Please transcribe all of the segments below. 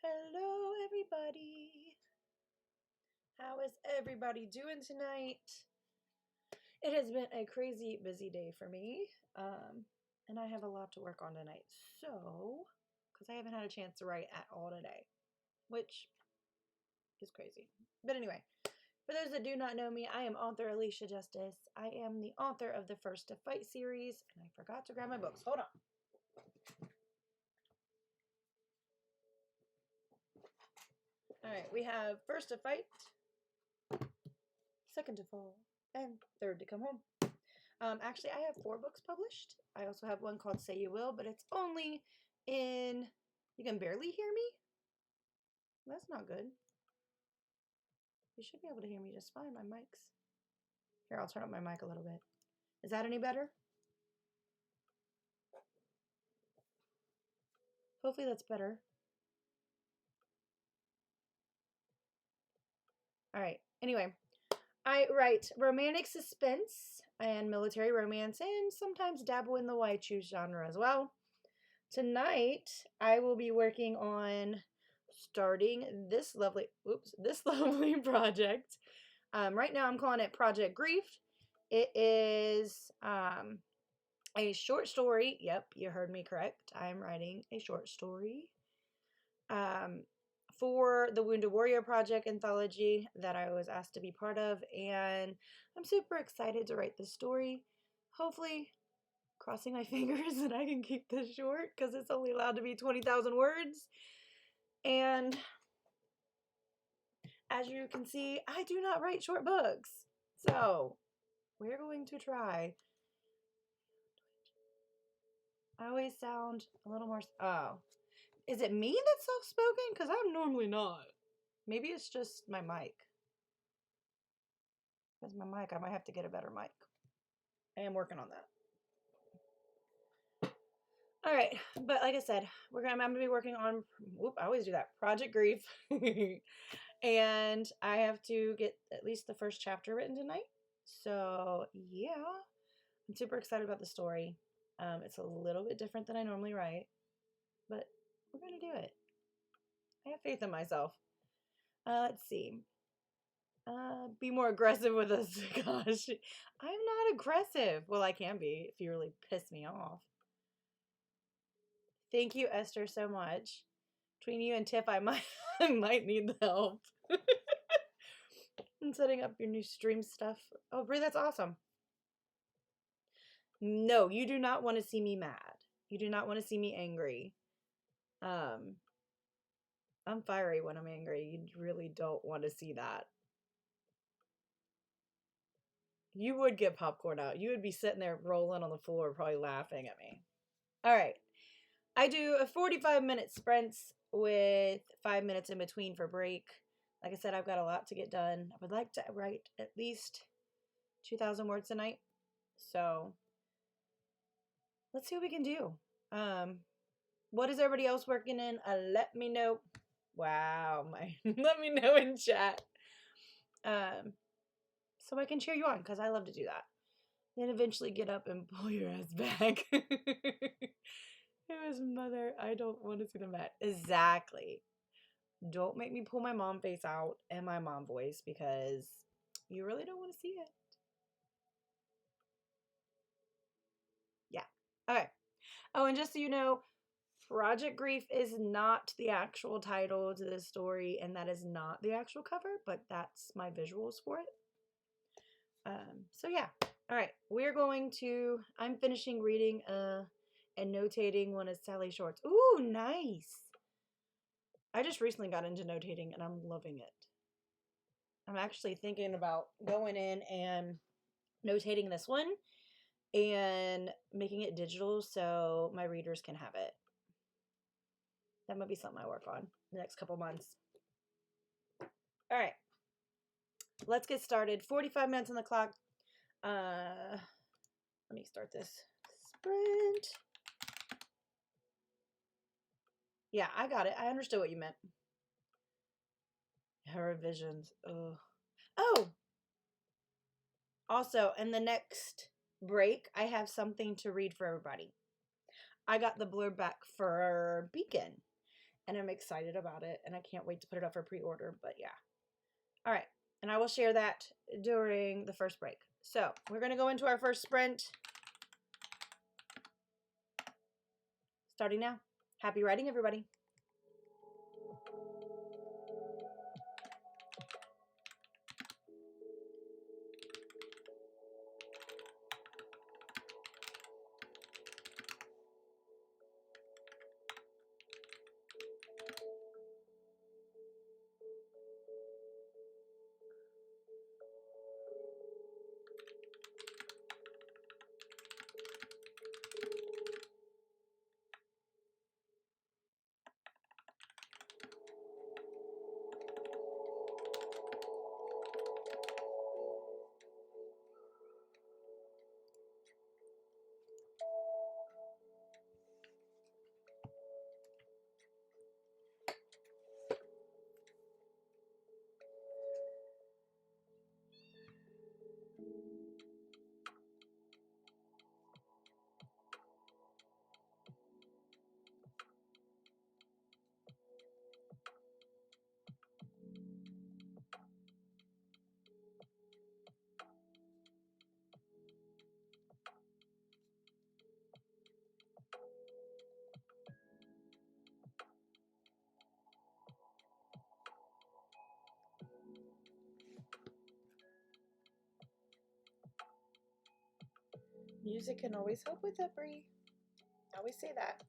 Hello, everybody. How is everybody doing tonight? It has been a crazy busy day for me, and I have a lot to work on tonight. So, because I haven't had a chance to write at all today, which is crazy. But anyway, for those that do not know me, I am author Alicia Justice. I am the author of the First to Fight series, and I forgot to grab my books. Hold on. All right, we have First to Fight, Second to Fall, and Third to Come Home. Actually, I have 4 books published. I also have one called Say You Will, but it's only in... You can barely hear me? That's not good. You should be able to hear me just fine. My mic's... Here, I'll turn up my mic a little bit. Is that any better? Hopefully that's better. Alright, anyway. I write romantic suspense and military romance and sometimes dabble in the YA genre as well. Tonight, I will be working on starting this lovely project. Right now, I'm calling it Project Grief. It is a short story. Yep, you heard me correct. I'm writing a short story for the Wounded Warrior Project anthology that I was asked to be part of, and I'm super excited to write this story. Hopefully, crossing my fingers that I can keep this short because it's only allowed to be 20,000 words. And as you can see, I do not write short books. So, we're going to try. I always sound a little more... Oh. Is it me that's soft-spoken? Because I'm normally not. Maybe it's just my mic. Because my mic, I might have to get a better mic. I am working on that. Alright, but like I said, I'm going to be working on... I always do that. Project Grief. And I have to get at least the first chapter written tonight. So, yeah. I'm super excited about the story. It's a little bit different than I normally write. But we're going to do it. I have faith in myself. Let's see. Be more aggressive with us. Gosh, I'm not aggressive. Well, I can be if you really piss me off. Thank you, Esther, so much. Between you and Tiff, I might need the help. And setting up your new stream stuff. Oh, Brie, that's awesome. No, you do not want to see me mad. You do not want to see me angry. I'm fiery when I'm angry. You really don't want to see that. You would get popcorn out. You would be sitting there rolling on the floor, probably laughing at me. All right. I do a 45-minute sprints with 5 minutes in between for break. Like I said, I've got a lot to get done. I would like to write at least 2,000 words tonight. So let's see what we can do. What is everybody else working in? Let me know. Wow, let me know in chat. So I can cheer you on, because I love to do that. Then eventually get up and pull your ass back. It was mother. I don't want to see the mat. Exactly. Don't make me pull my mom face out and my mom voice, because you really don't want to see it. Yeah. Okay. Oh, and just so you know, Project Grief is not the actual title to this story, and that is not the actual cover, but that's my visuals for it. So yeah, All right, I'm finishing reading and notating one of Sally Short's. Ooh, nice. I just recently got into notating and I'm loving it. I'm actually thinking about going in and notating this one and making it digital so my readers can have it. That might be something I work on the next couple months. All right, let's get started. 45 minutes on the clock. Let me start this sprint. Yeah, I got it. I understood what you meant. Her revisions. Ugh. Oh, also, in the next break, I have something to read for everybody. I got the blurb back for Beacon, and I'm excited about it, and I can't wait to put it up for pre-order, but yeah. All right, and I will share that during the first break. So, we're going to go into our first sprint. Starting now. Happy writing, everybody. Music can always help with that, Bree. I always say that.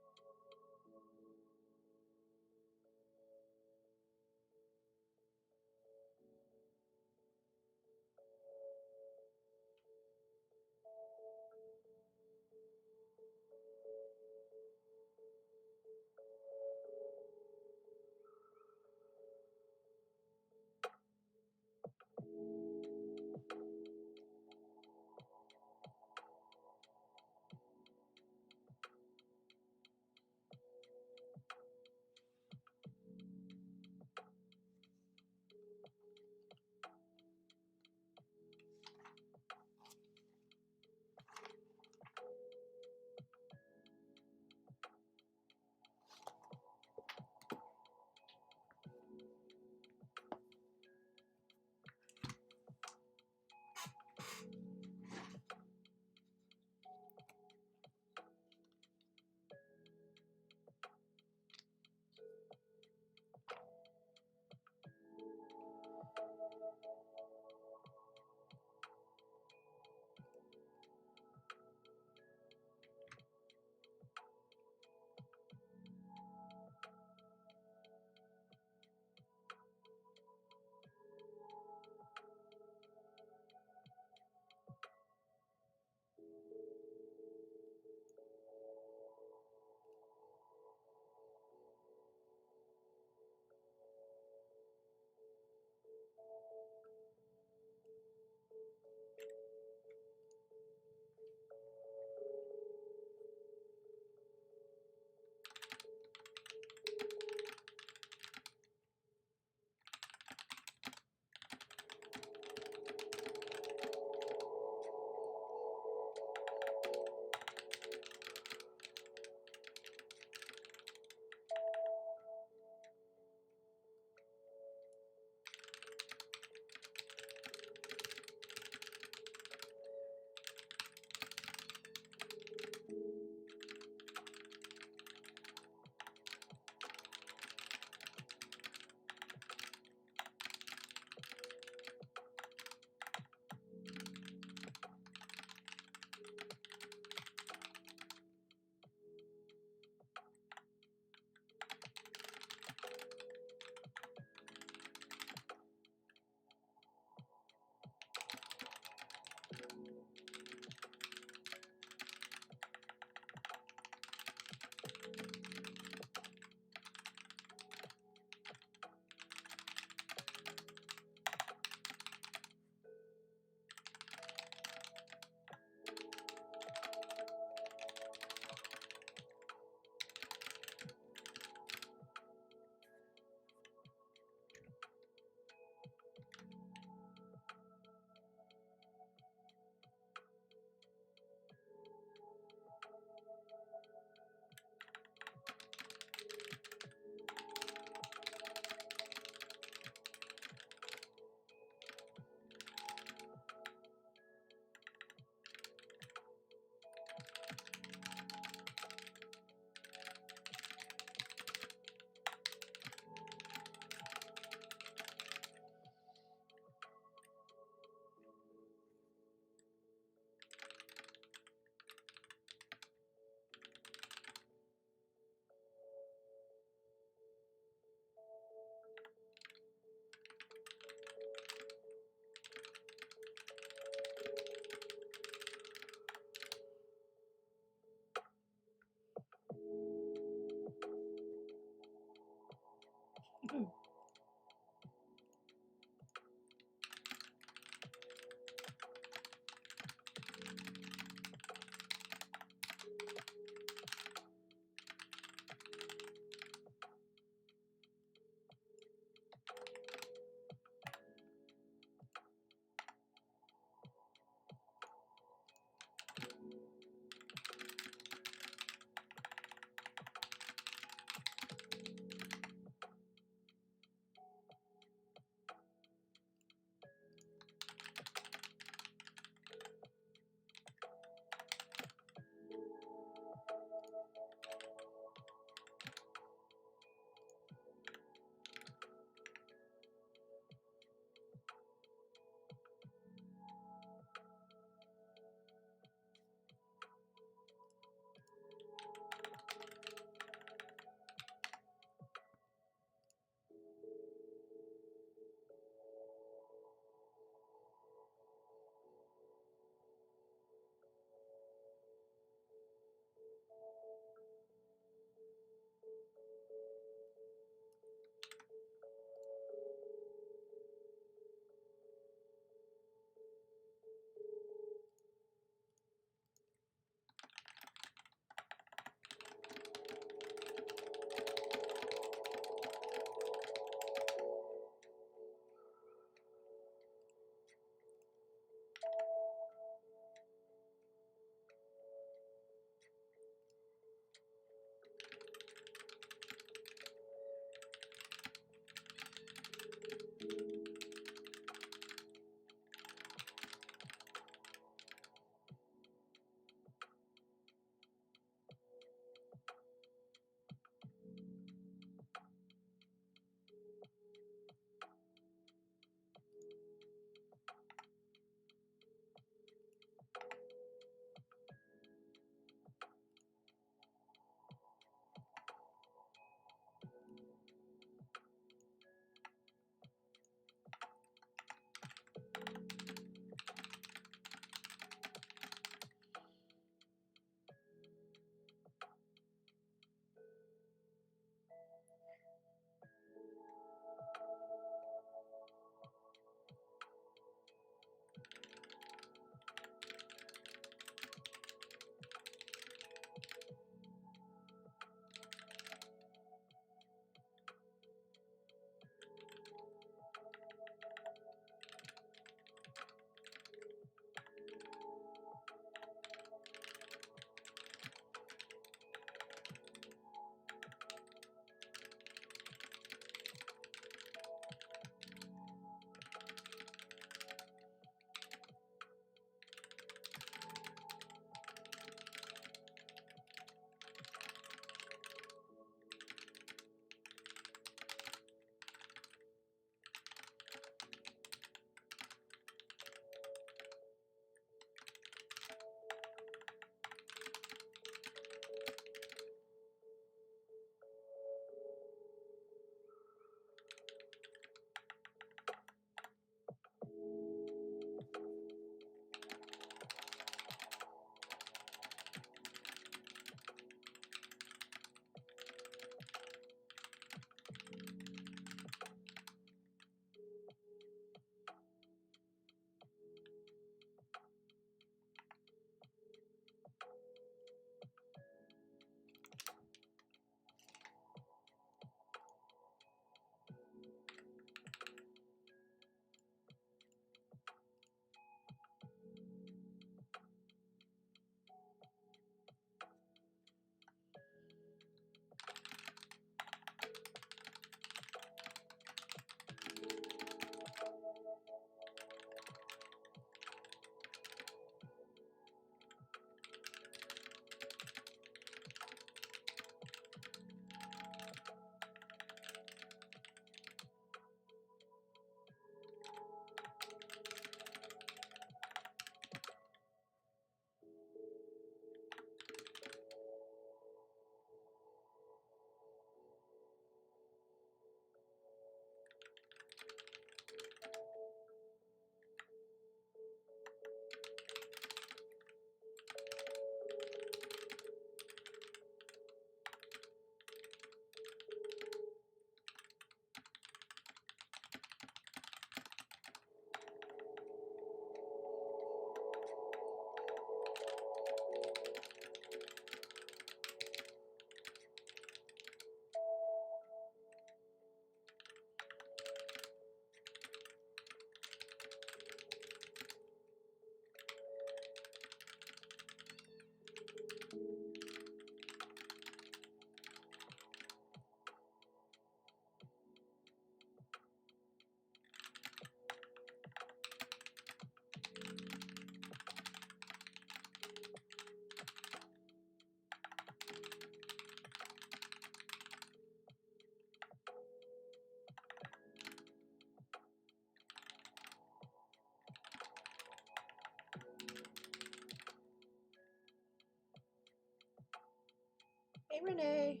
Renee.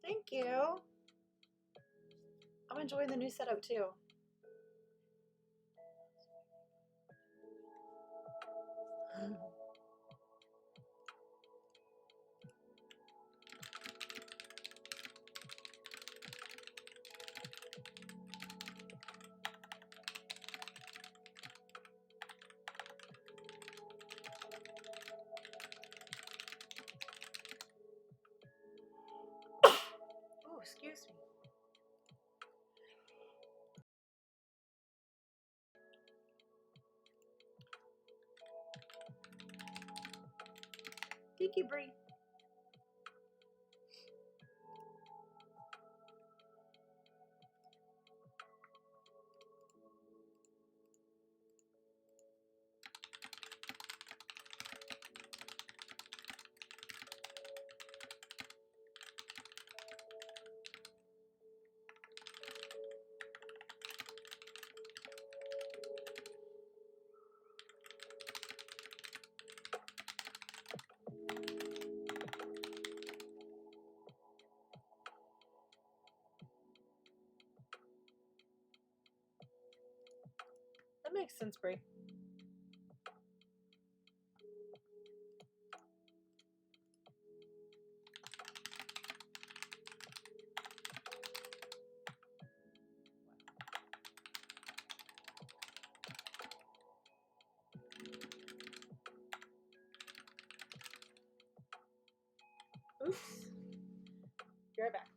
Thank you. I'm enjoying the new setup too. Oh, excuse me. Thank you, Bree. That makes sense, Bree. Oops. Be right back.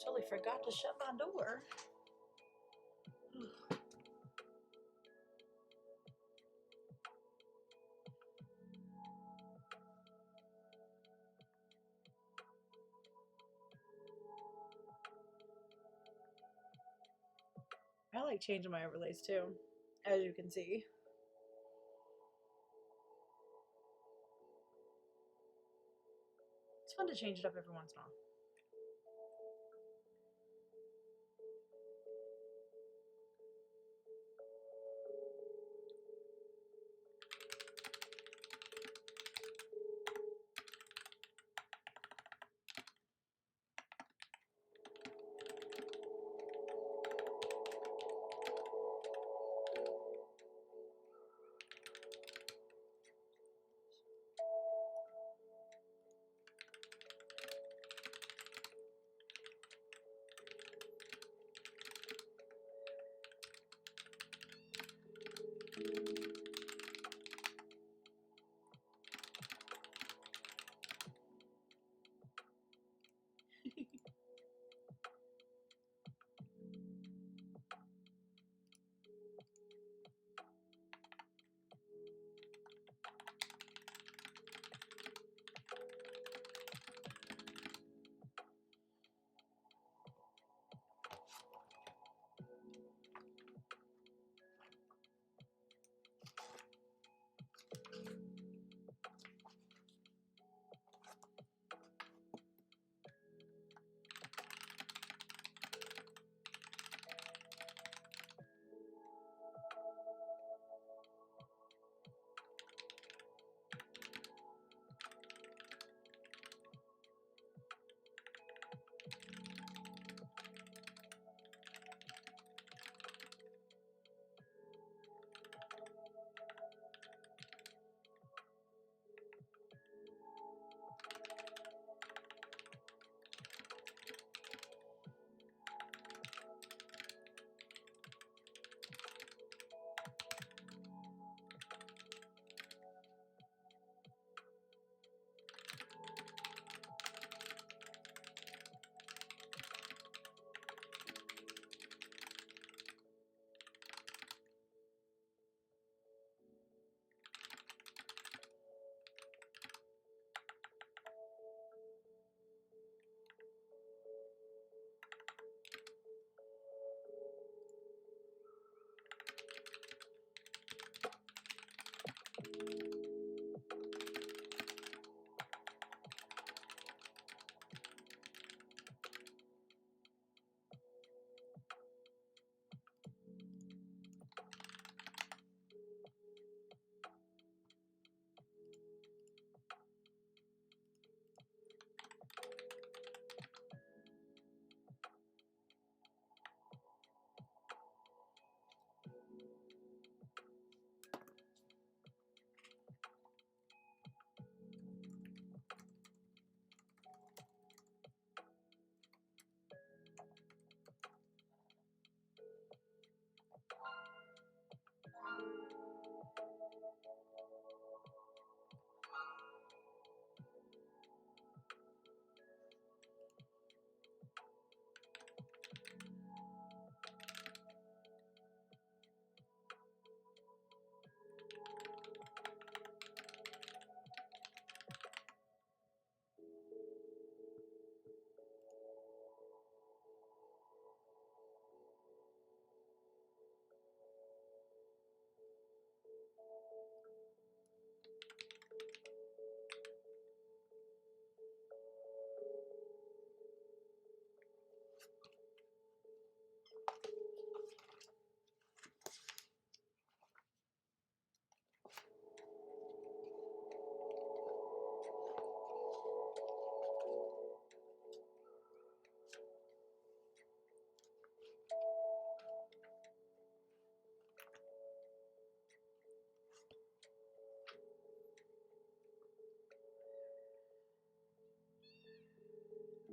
Totally forgot to shut my door. I like changing my overlays too, as you can see. It's fun to change it up every once in a while.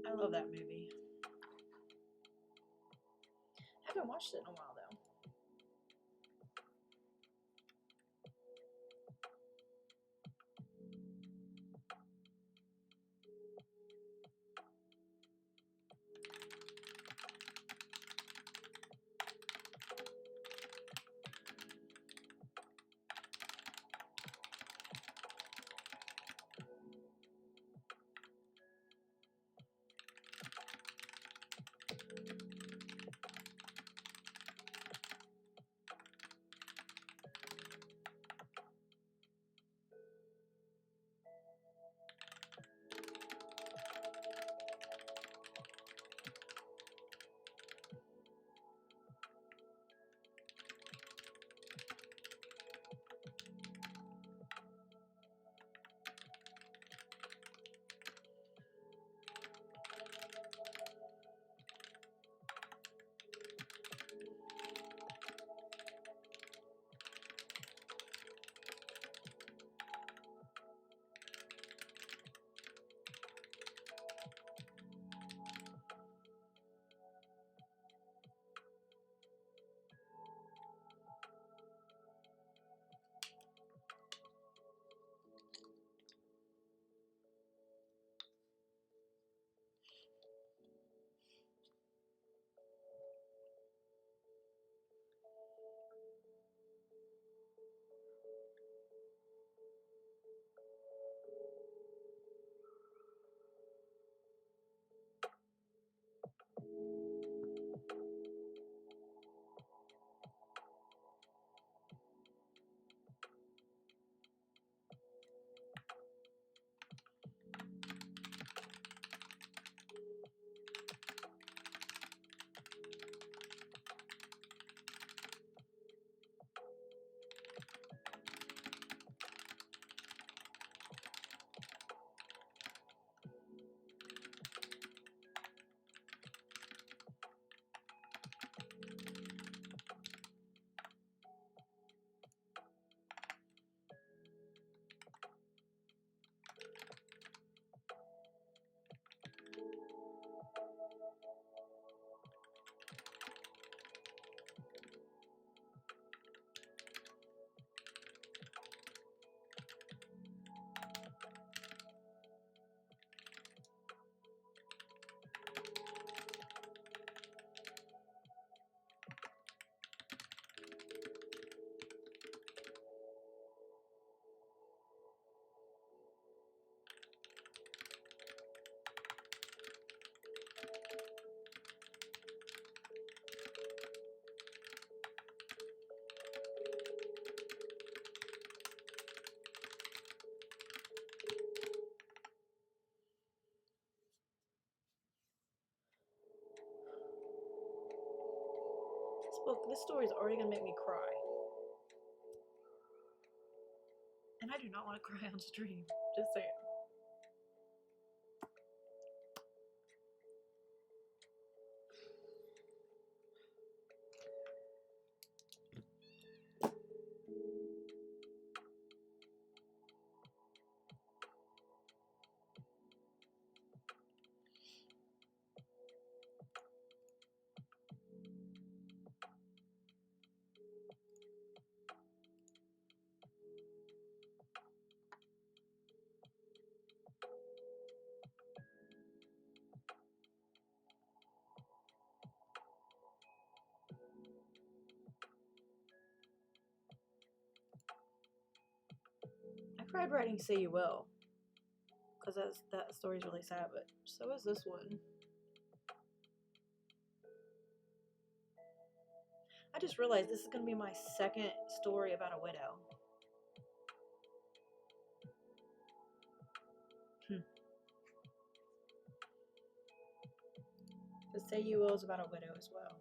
I love that movie. I haven't watched it in a while though. This story is already gonna make me cry. And I do not want to cry on stream. Just saying. I cried writing Say You Will, because that story's really sad, but so is this one. I just realized this is going to be my second story about a widow. The Say You Will is about a widow as well.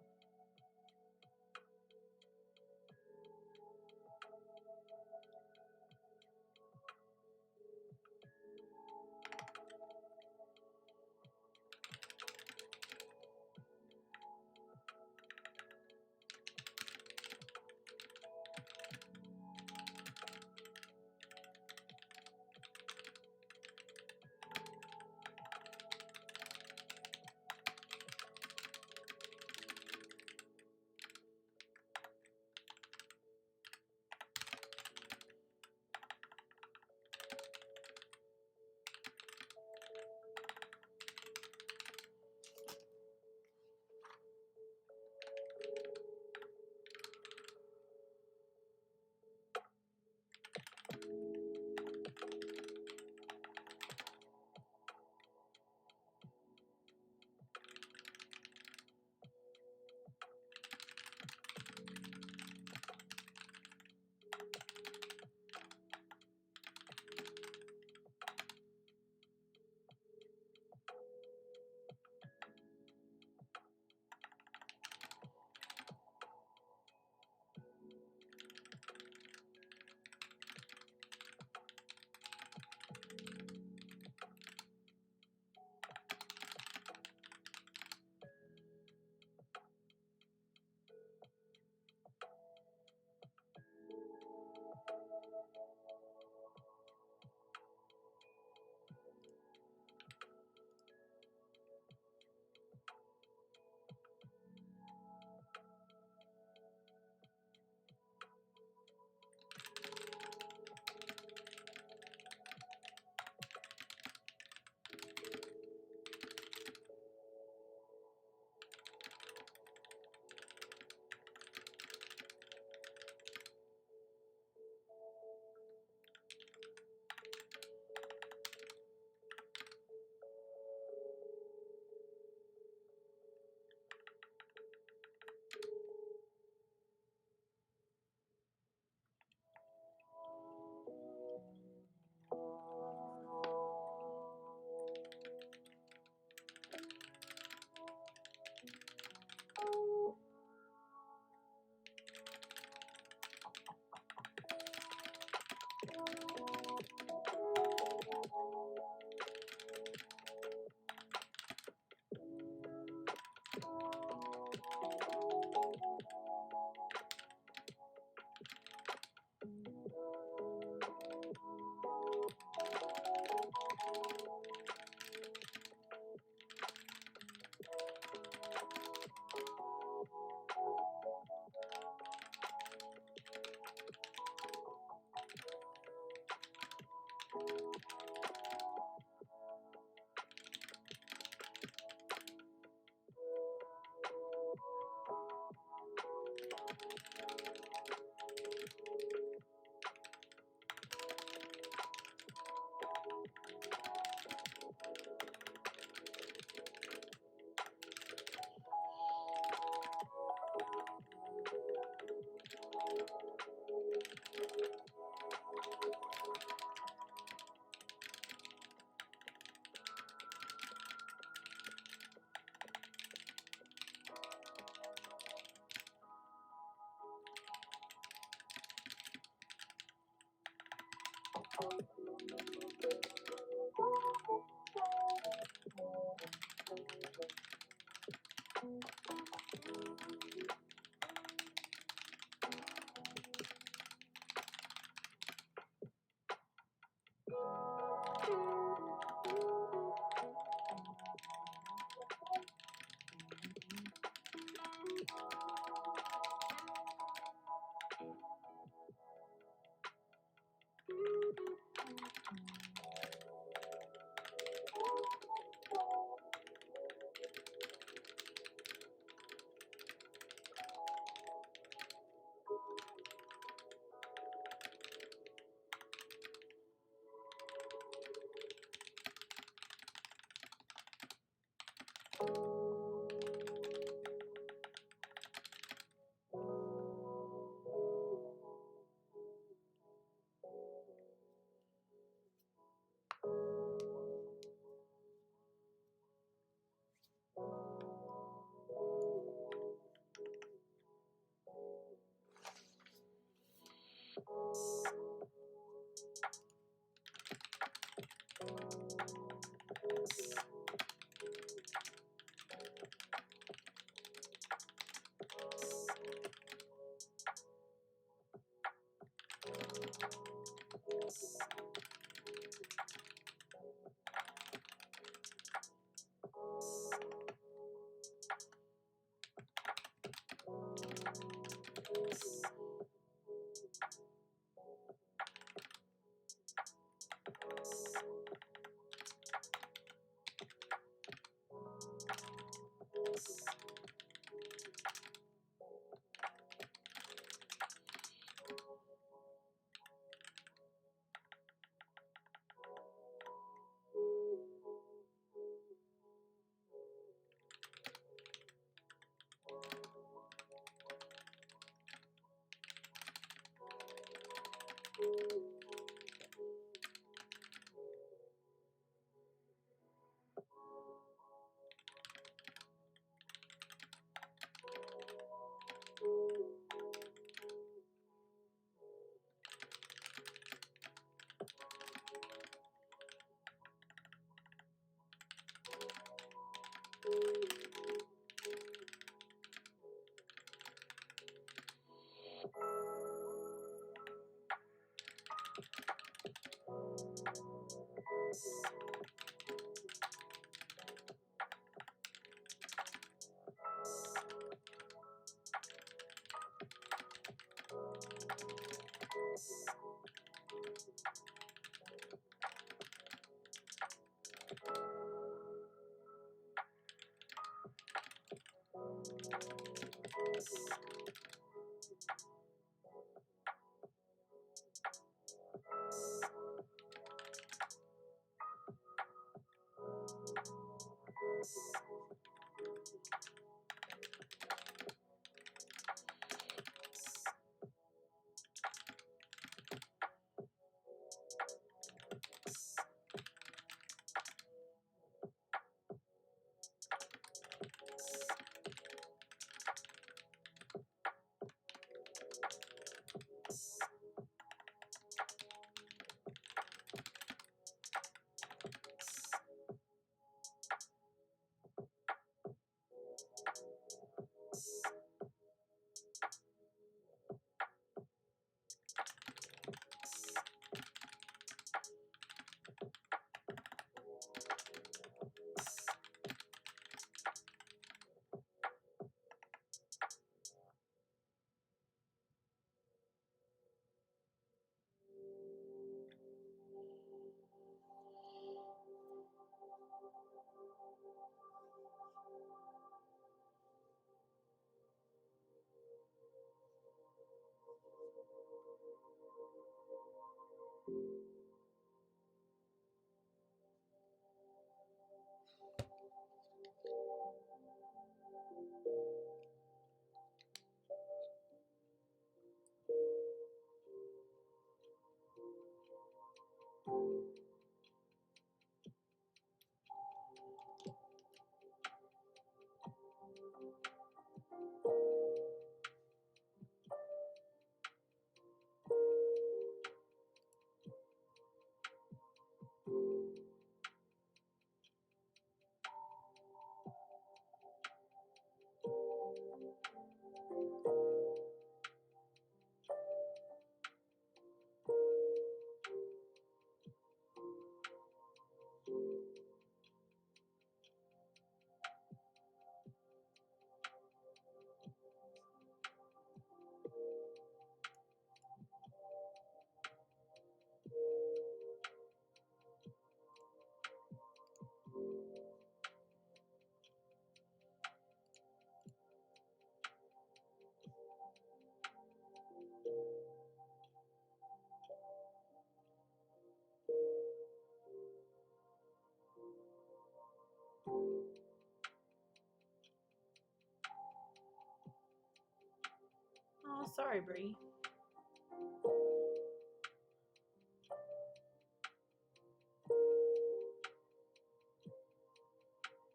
Sorry, Bree.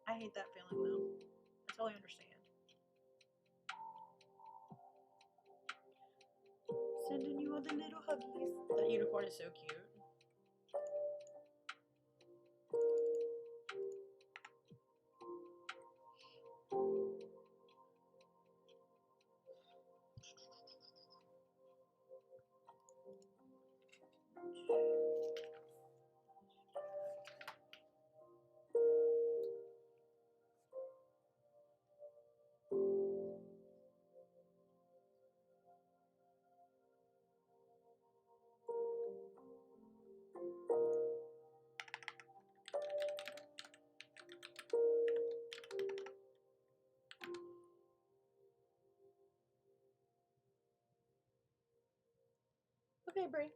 I hate that feeling though. I totally understand. Sending you all the little huggies. That unicorn is so cute. Okay, Brie.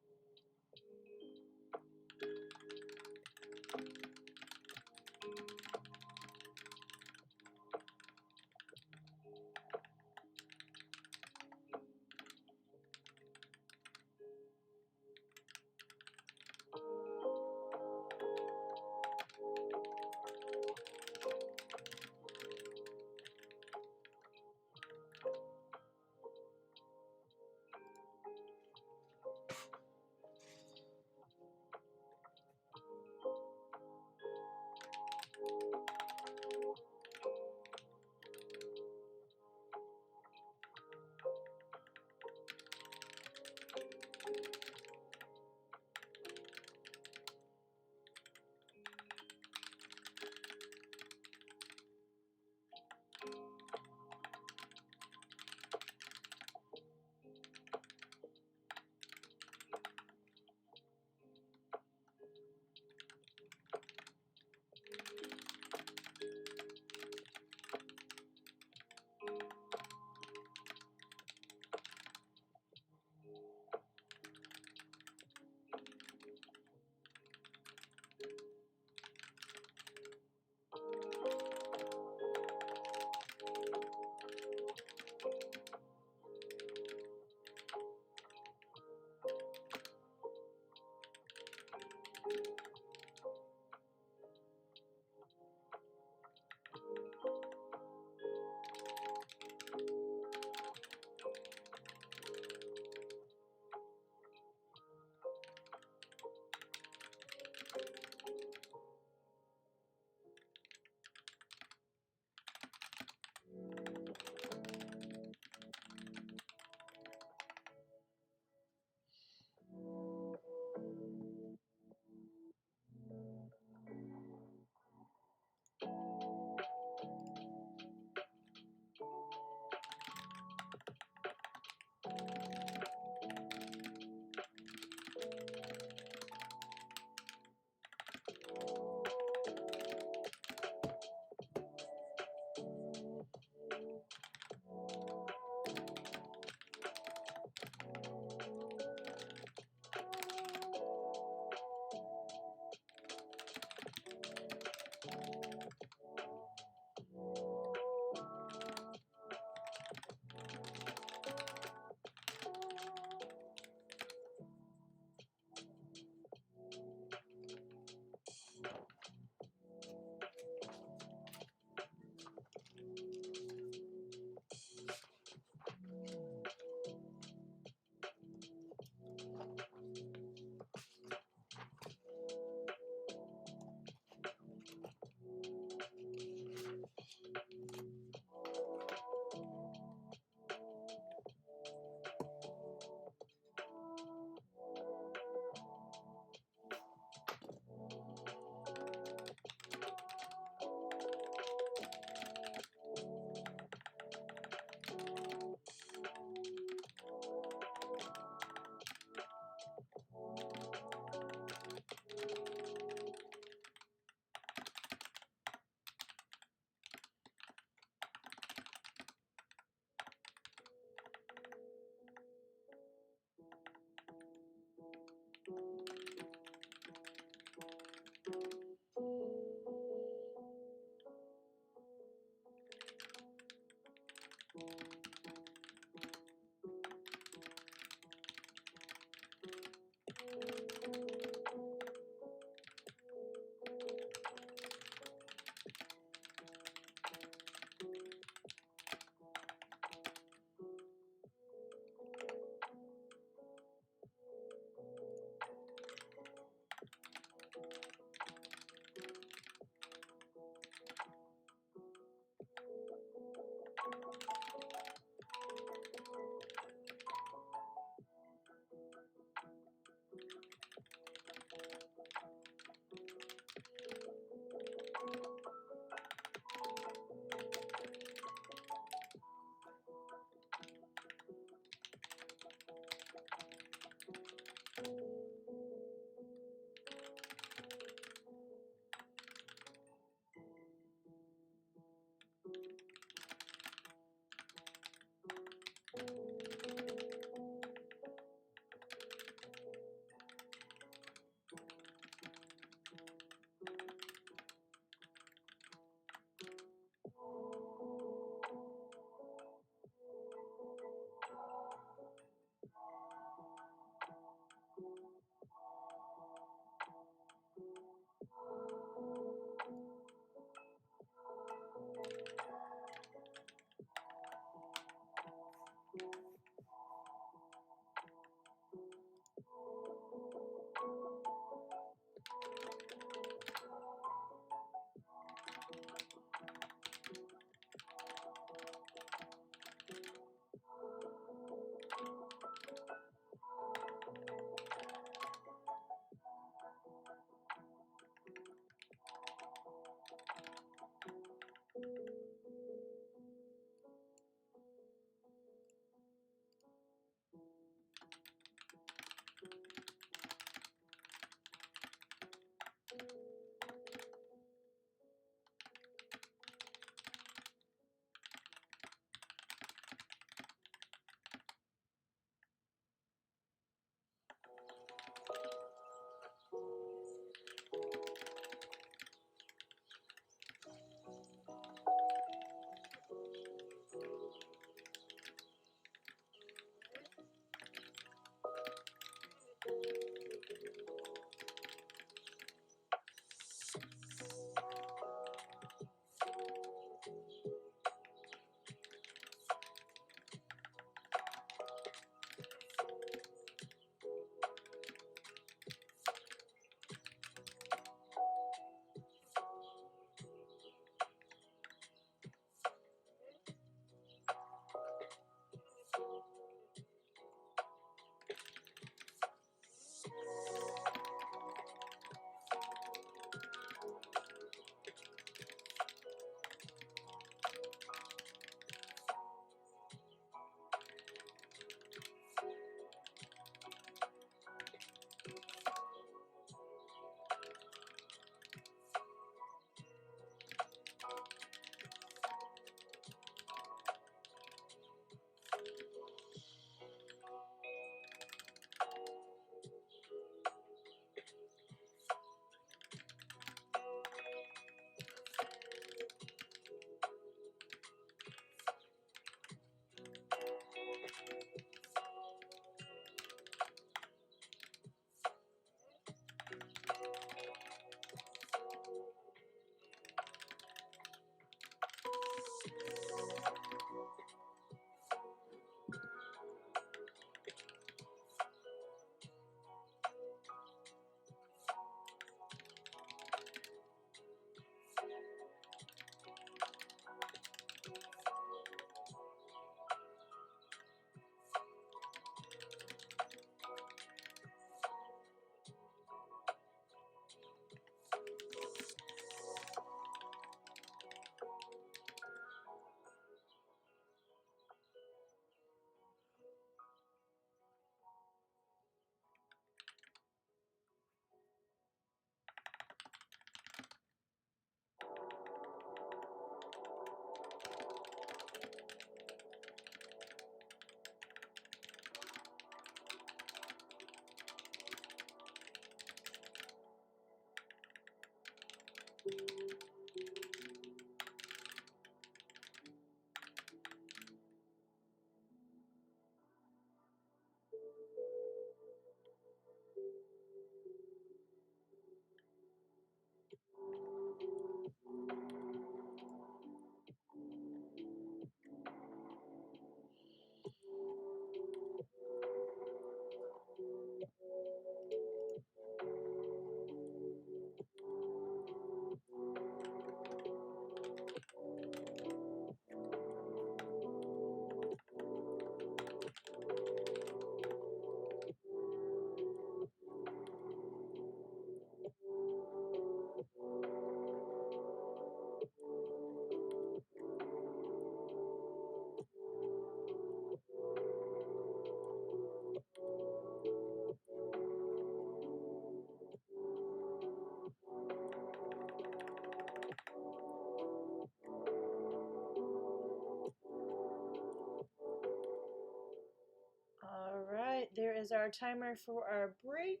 is our timer for our break.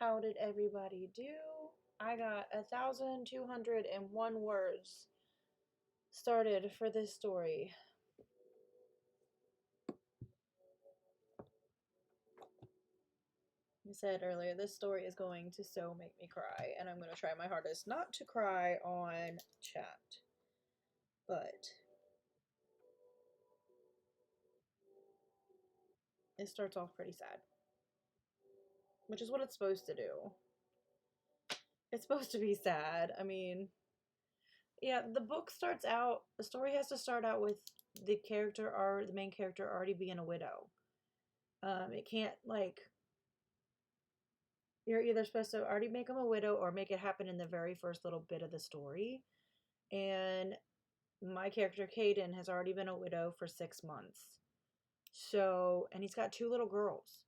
How did everybody do? I got 1,201 words started for this story. I said earlier, this story is going to so make me cry, and I'm going to try my hardest not to cry on chat. But it starts off pretty sad, which is what it's supposed to do. It's supposed to be sad. I mean, yeah, the story has to start out with the main character already being a widow. It can't, like, you're either supposed to already make him a widow or make it happen in the very first little bit of the story. And my character, Caden, has already been a widow for 6 months. So, and he's got 2 little girls.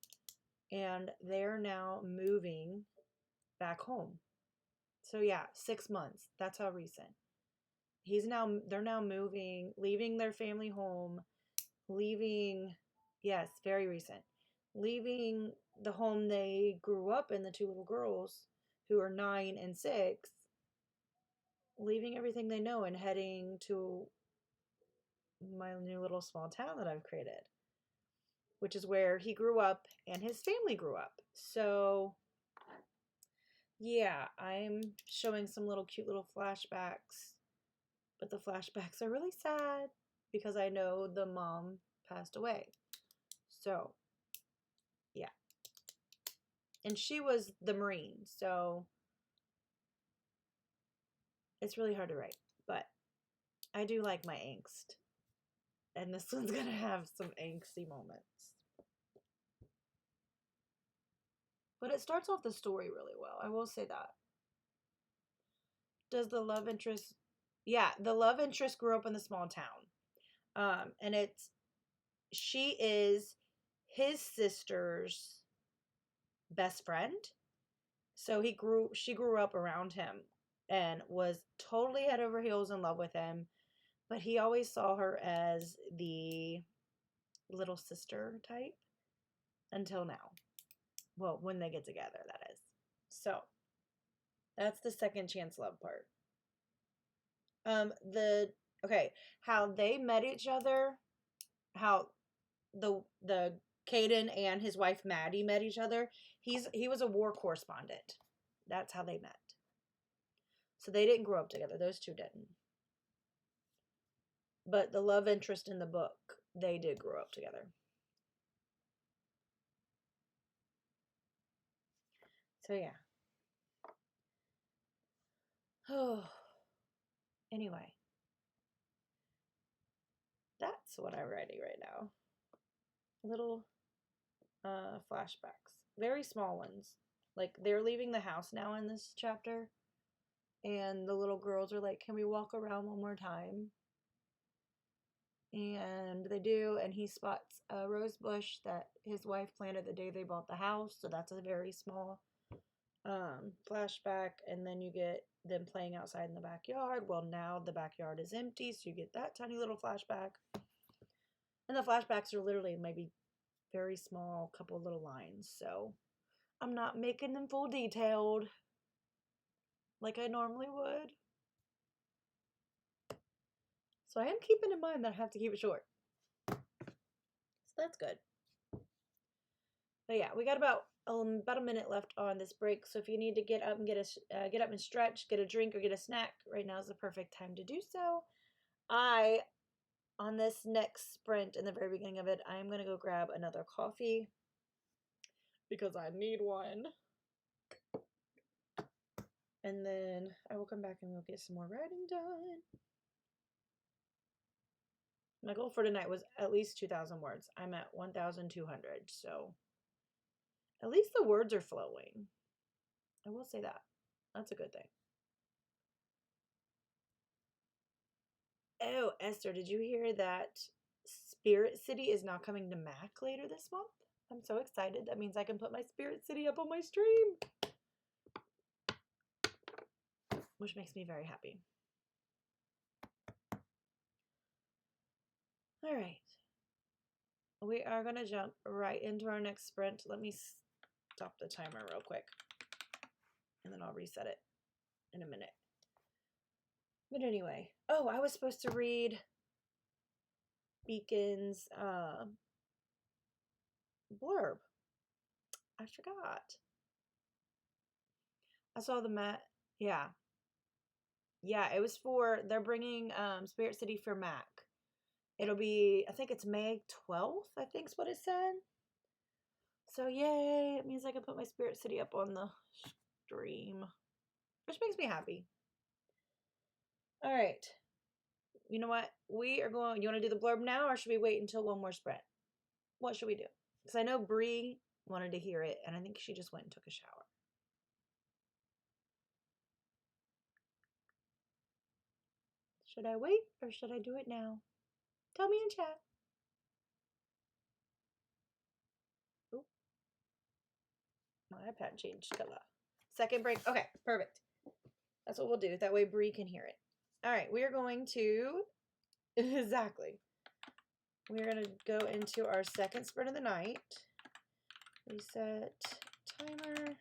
And they're now moving back home. So yeah, 6 months. That's how recent. They're now moving, leaving their family home, yes, very recent. Leaving the home they grew up in, the 2 little girls, who are 9 and 6, leaving everything they know and heading to my new little small town that I've created, which is where he grew up and his family grew up. So yeah, I'm showing some cute little flashbacks, but the flashbacks are really sad because I know the mom passed away. So yeah. And she was the Marine, so it's really hard to write, but I do like my angst. And this one's gonna have some angsty moments. But it starts off the story really well, I will say that. Does the love interest... Yeah, the love interest grew up in the small town. And she is his sister's best friend. So she grew up around him and was totally head over heels in love with him. But he always saw her as the little sister type until now. Well, when they get together, that is. So, that's the second chance love part. How they met each other, how the Caden and his wife Maddie met each other. He was a war correspondent. That's how they met. So they didn't grow up together. Those 2 didn't. But the love interest in the book, they did grow up together. So yeah. Oh. Anyway. That's what I'm writing right now. Little flashbacks. Very small ones. Like, they're leaving the house now in this chapter. And the little girls are like, can we walk around one more time? And they do, and he spots a rose bush that his wife planted the day they bought the house. So that's a very small flashback. And then you get them playing outside in the backyard. Well, now the backyard is empty, so you get that tiny little flashback. And the flashbacks are literally maybe very small, couple of little lines. So I'm not making them full detailed like I normally would. So I am keeping in mind that I have to keep it short. So that's good. But yeah, we got about a minute left on this break. So if you need to get up and stretch, get a drink, or get a snack, right now is the perfect time to do so. On this next sprint, in the very beginning of it, I'm going to go grab another coffee because I need one. And then I will come back and we'll get some more writing done. My goal for tonight was at least 2,000 words. I'm at 1,200, so at least the words are flowing. I will say that. That's a good thing. Oh, Esther, did you hear that Spirit City is now coming to Mac later this month? I'm so excited. That means I can put my Spirit City up on my stream, which makes me very happy. All right. we are going to jump right into our next sprint. Let me stop the timer real quick, and then I'll reset it in a minute. But anyway, oh, I was supposed to read Beacon's blurb. I forgot. I saw the yeah. Yeah, it was for, they're bringing Spirit City for Mac. It'll be, I think it's May 12th, I think is what it said. So yay, it means I can put my Spirit City up on the stream, which makes me happy. All right. You know what? We are going, you want to do the blurb now, or should we wait until one more sprint? What should we do? Because I know Bree wanted to hear it, and I think she just went and took a shower. Should I wait, or should I do it now? Tell me in chat. Ooh. My iPad changed color. Second break. Okay, perfect. That's what we'll do. That way Bree can hear it. All right, we are going to, exactly. We're going to go into our second sprint of the night. Reset timer.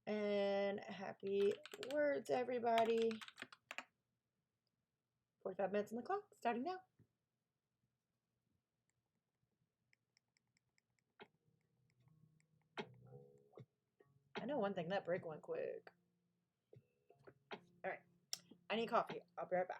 And happy words, everybody. 45 minutes on the clock, starting now. I know one thing, that break went quick. All right, I need coffee. I'll be right back.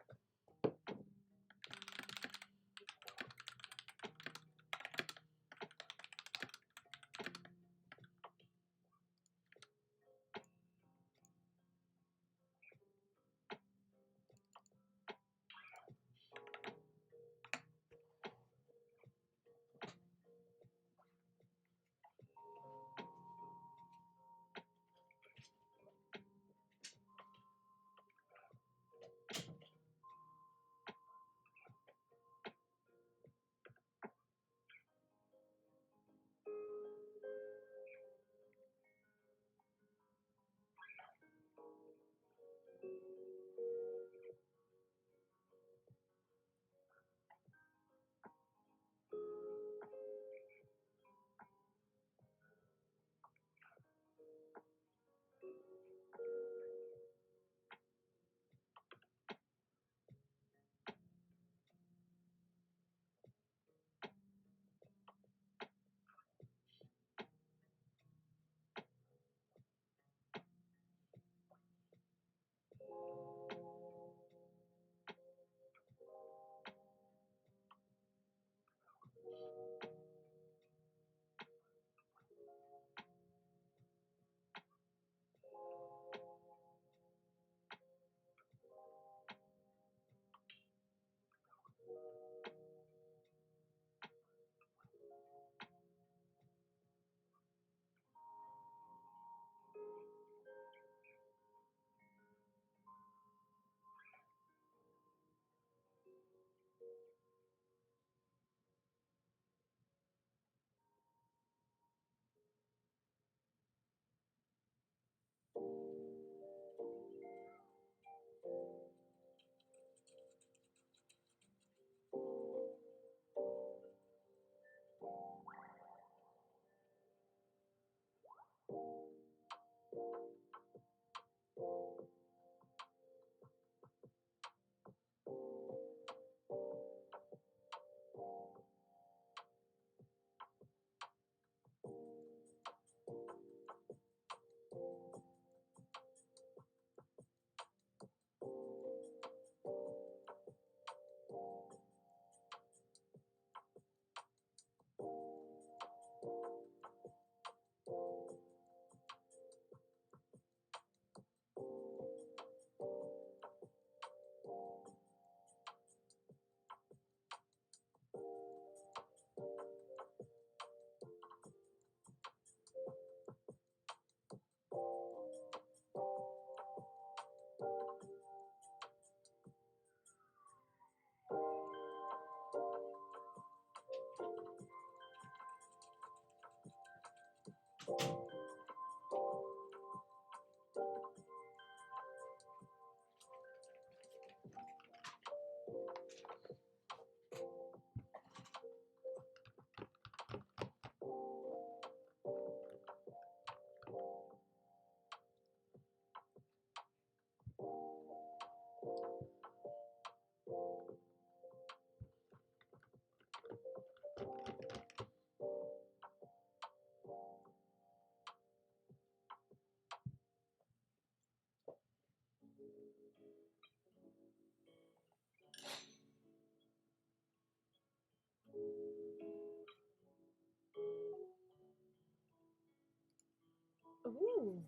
Ooh.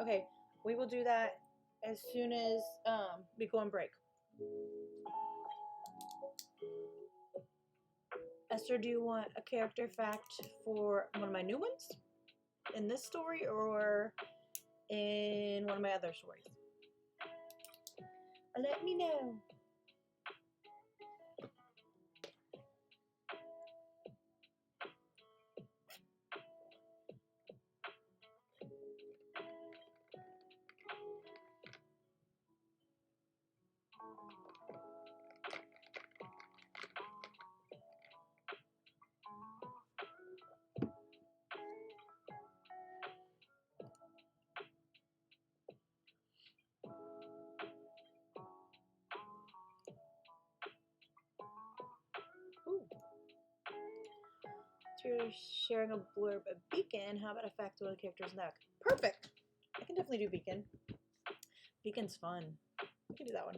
Okay, we will do that as soon as we go on break. Esther, do you want a character fact for one of my new ones in this story or in one of my other stories? Let me know. Ooh. So you're sharing a blurb, a beacon. How about a fact on the character's neck? Perfect. I can definitely do beacon. Beacon's fun. We can do that one.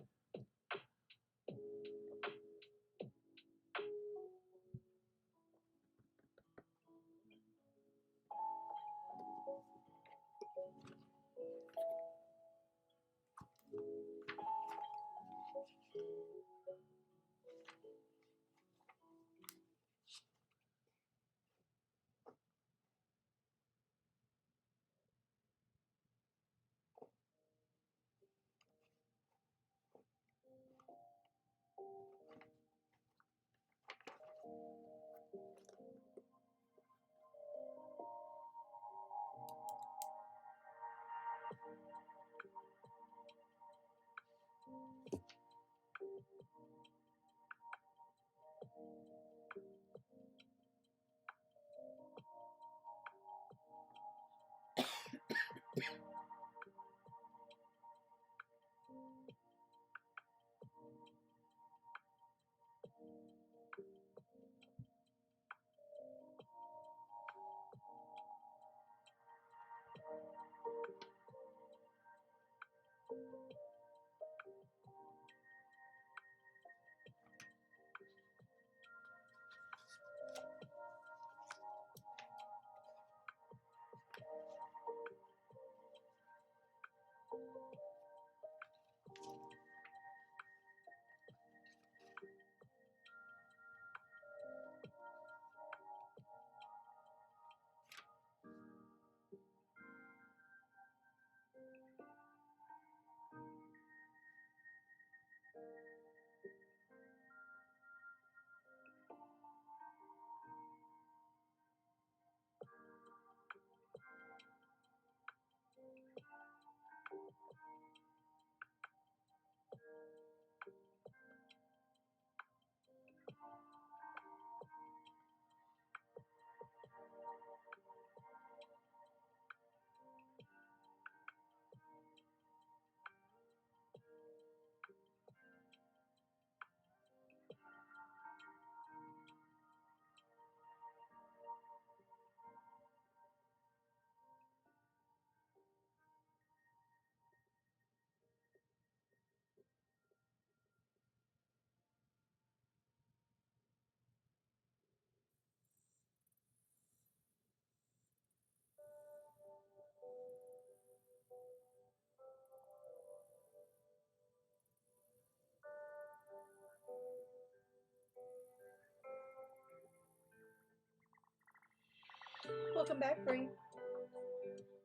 Welcome back, Bree.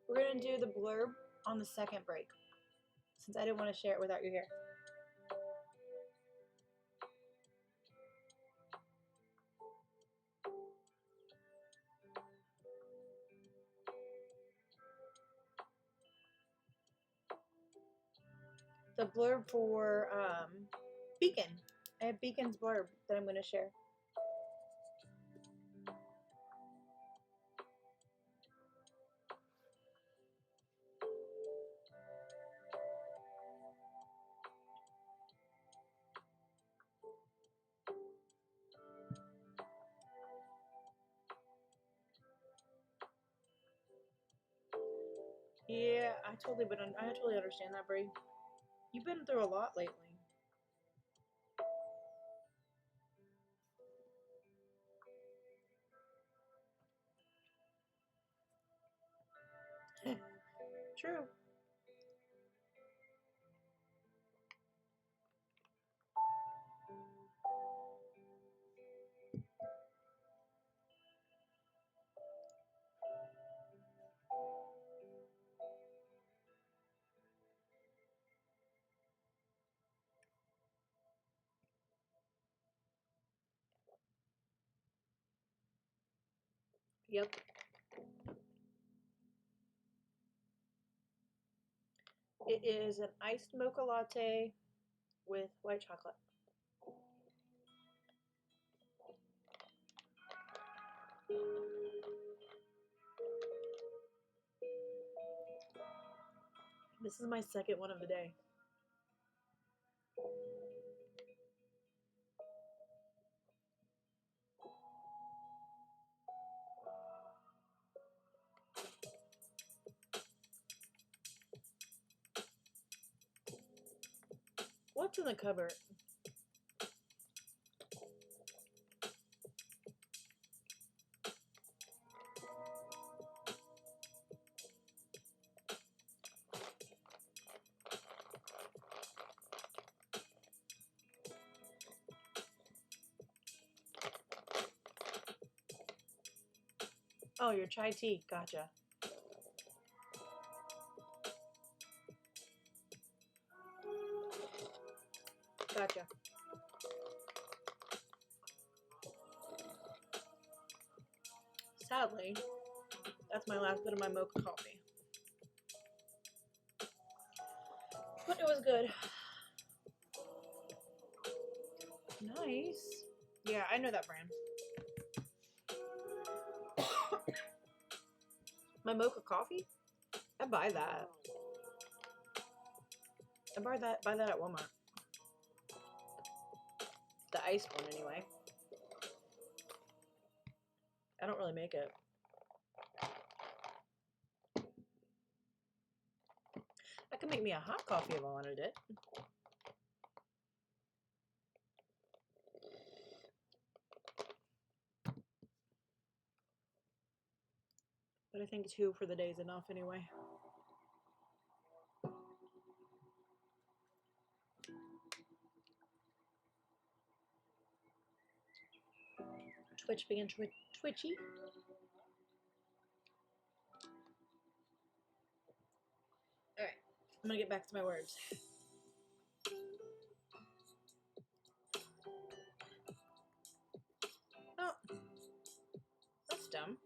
We're going to do the blurb on the second break, since I didn't want to share it without you here. The blurb for Beacon. I have Beacon's blurb that I'm going to share. Yeah, I totally understand that, Bree. You've been through a lot lately. true. Yep. It is an iced mocha latte with white chocolate. This is my second one of the day. What's in the cupboard? Oh, your chai tea. Gotcha. Gotcha. Sadly, that's my last bit of my mocha coffee. But it was good. Nice. Yeah, I know that brand. My mocha coffee? I buy that. I buy that at Walmart. The iced one, anyway. I don't really make it. I could make me a hot coffee if I wanted it. But I think 2 for the day is enough anyway. Twitch being twitchy. Alright, I'm gonna get back to my words. Oh, that's dumb.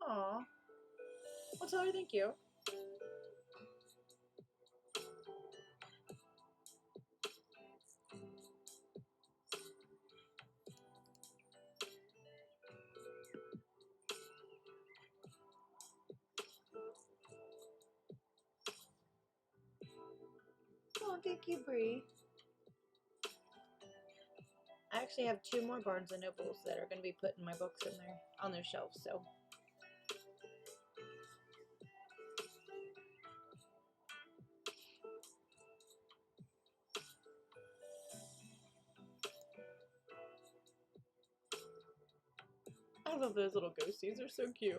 Aw. Well, tell her thank you. Oh, thank you, Bree. I actually have 2 more Barnes and Nobles that are going to be putting my books in there on their shelves, so. love those little ghosties. They're so cute.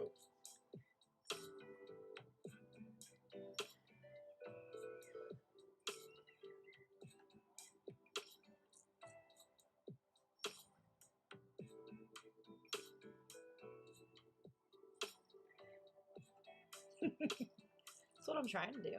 That's what I'm trying to do.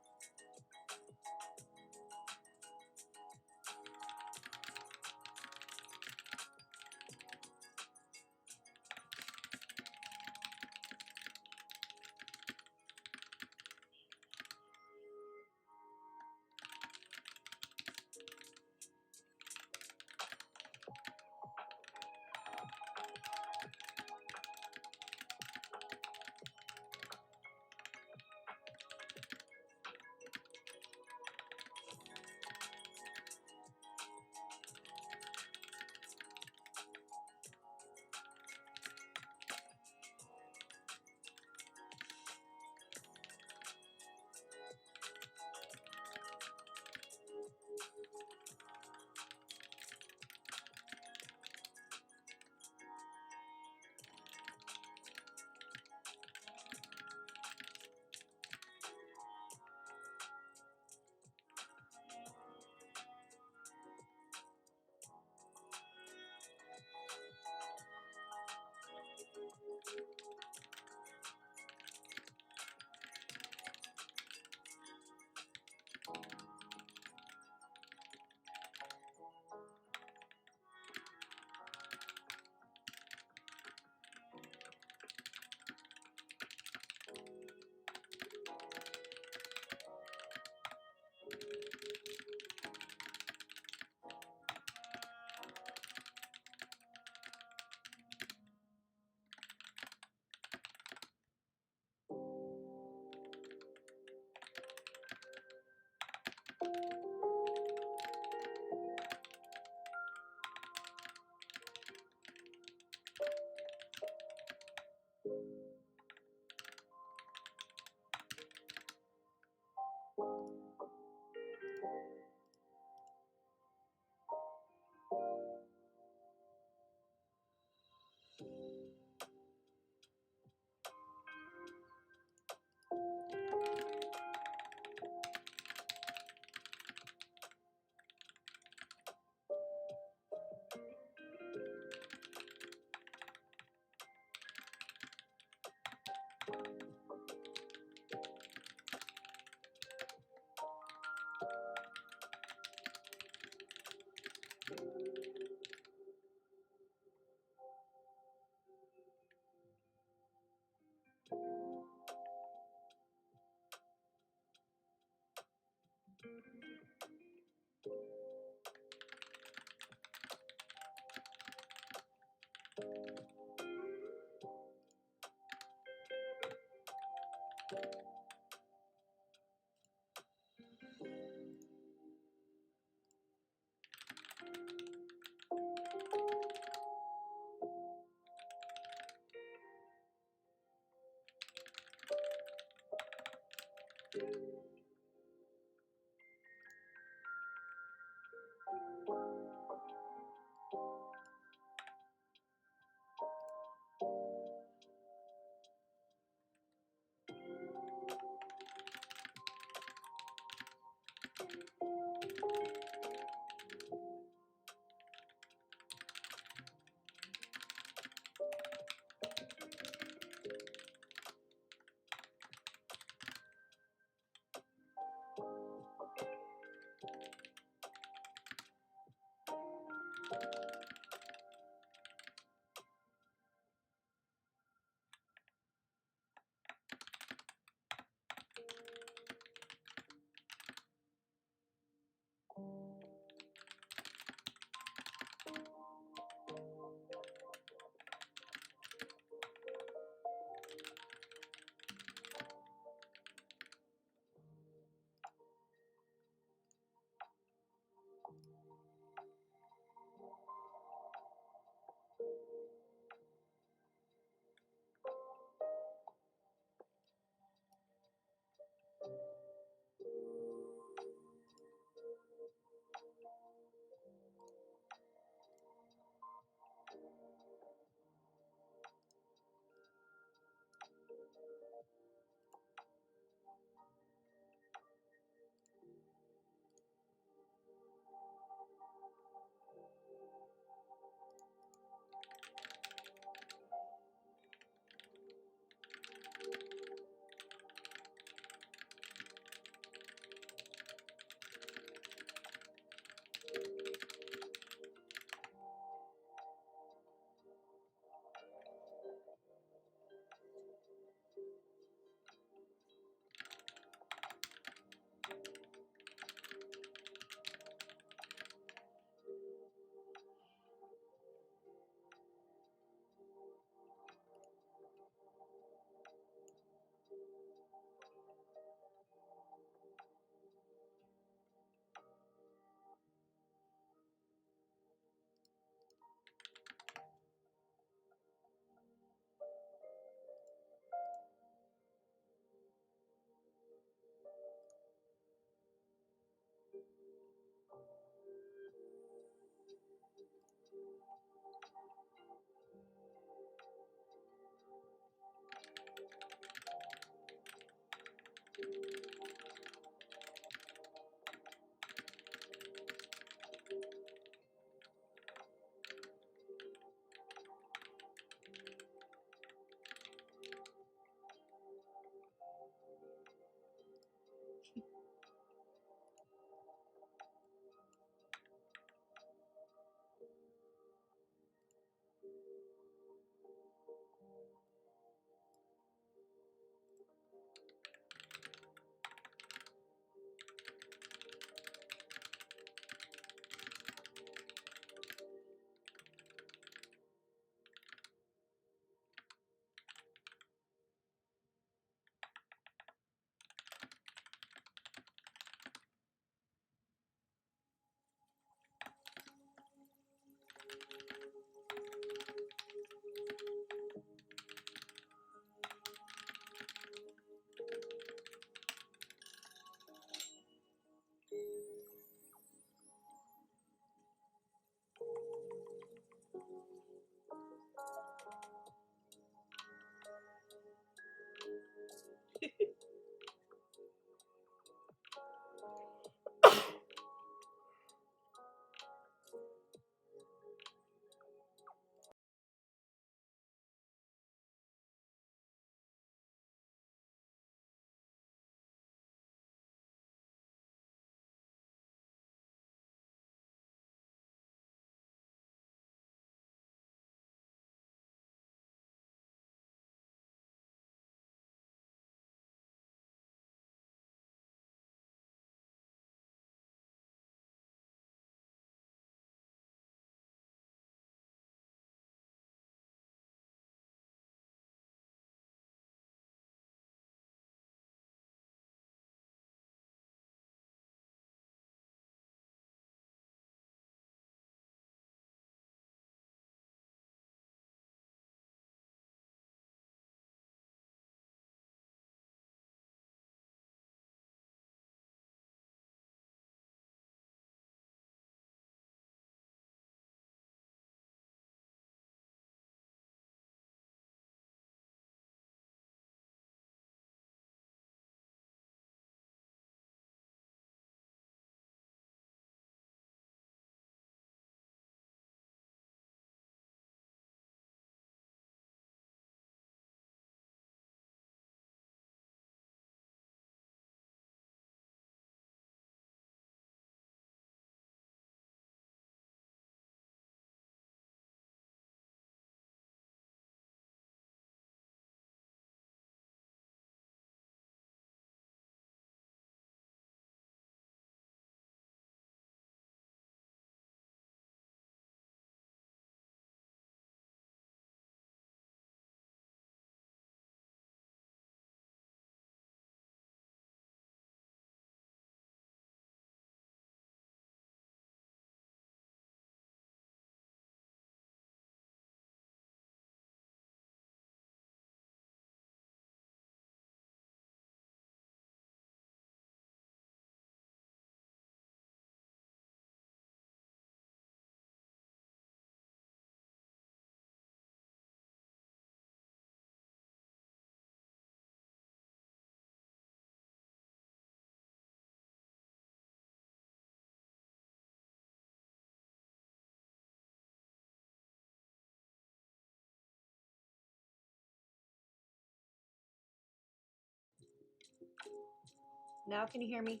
Now can you hear me?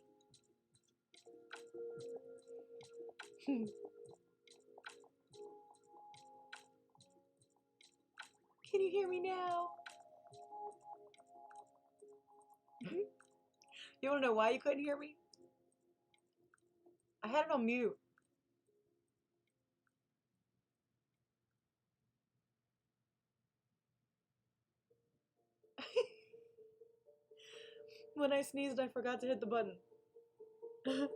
Can you hear me now? You want to know why you couldn't hear me? I had it on mute. When I sneezed, I forgot to hit the button. Oopsie.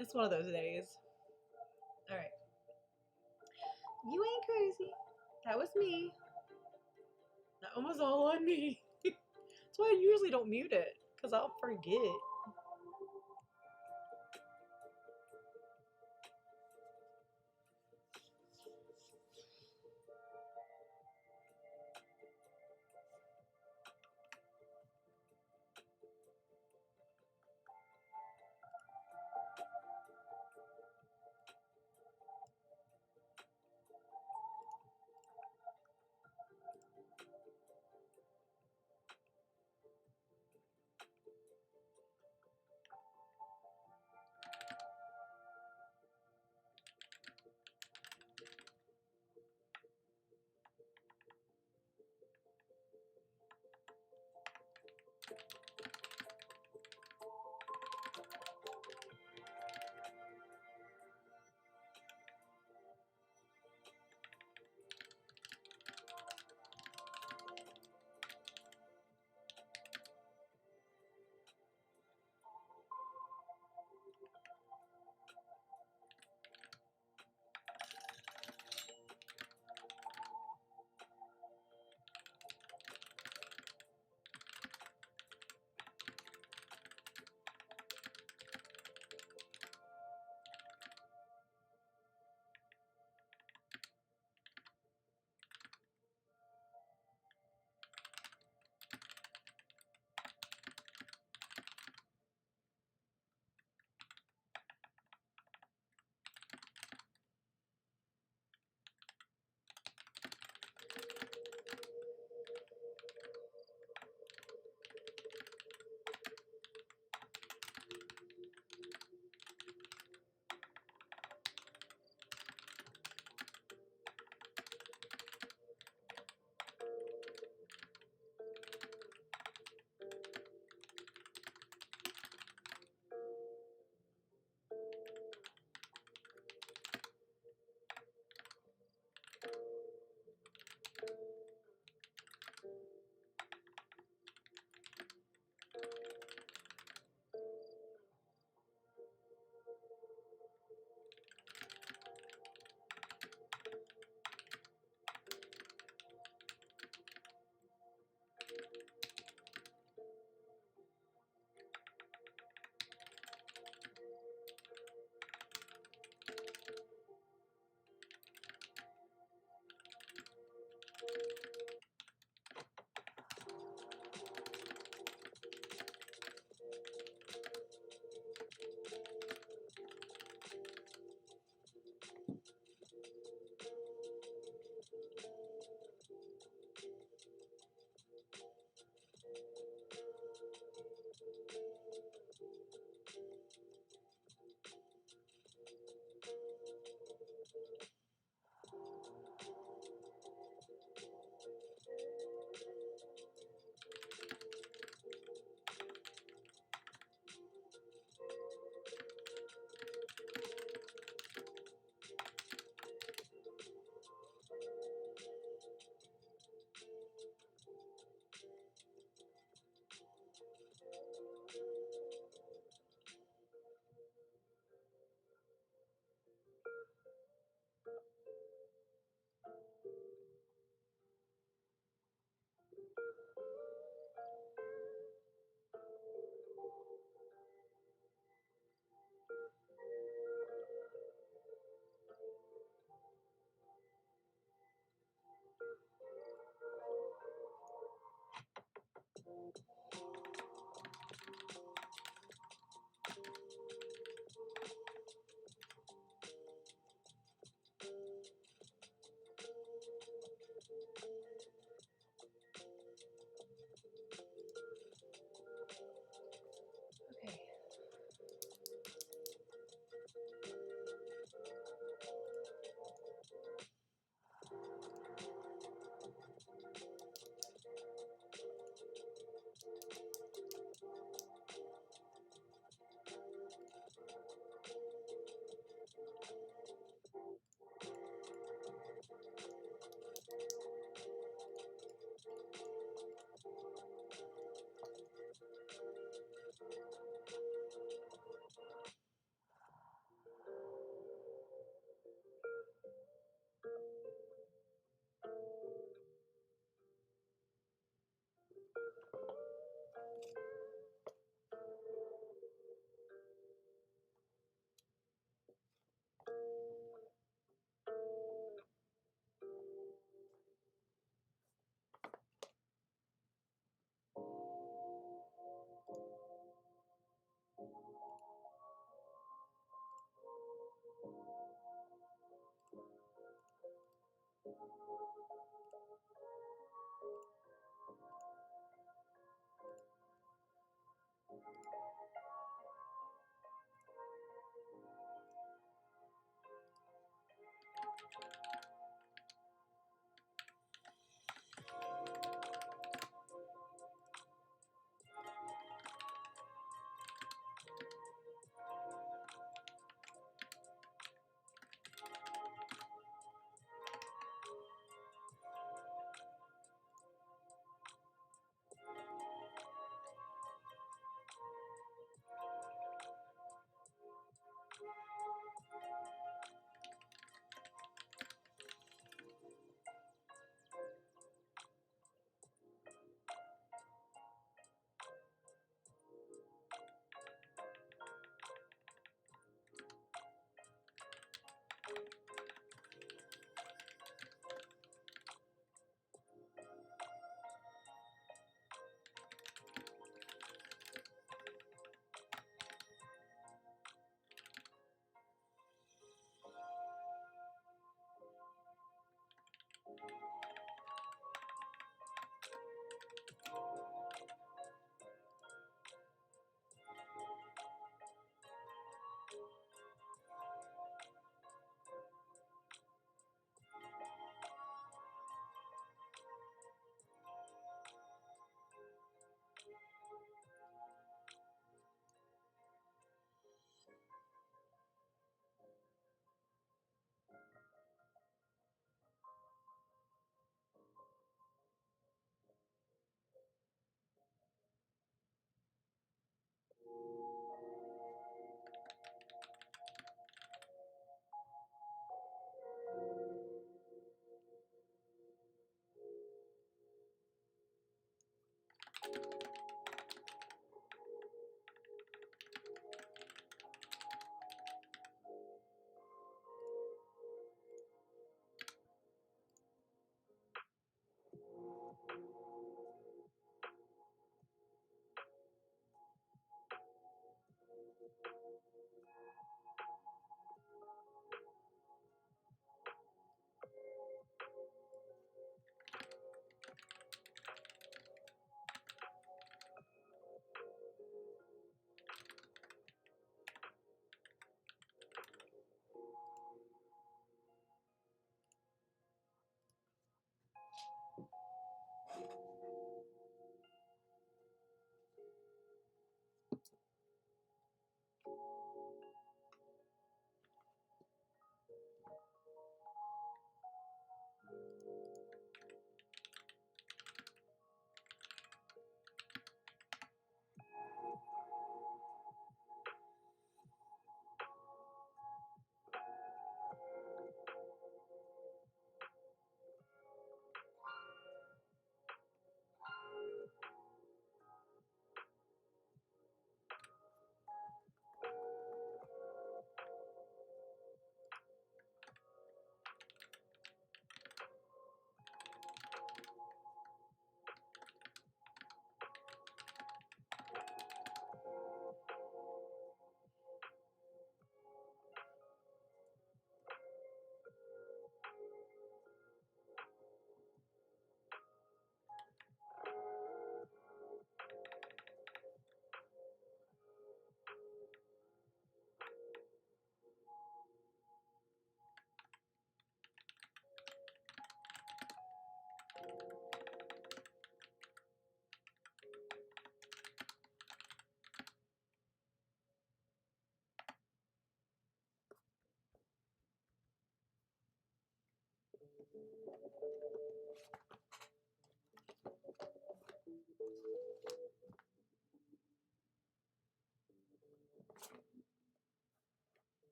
It's one of those days. Alright. You ain't crazy. That was me. That one was all on me. That's why I usually don't mute it, because I'll forget.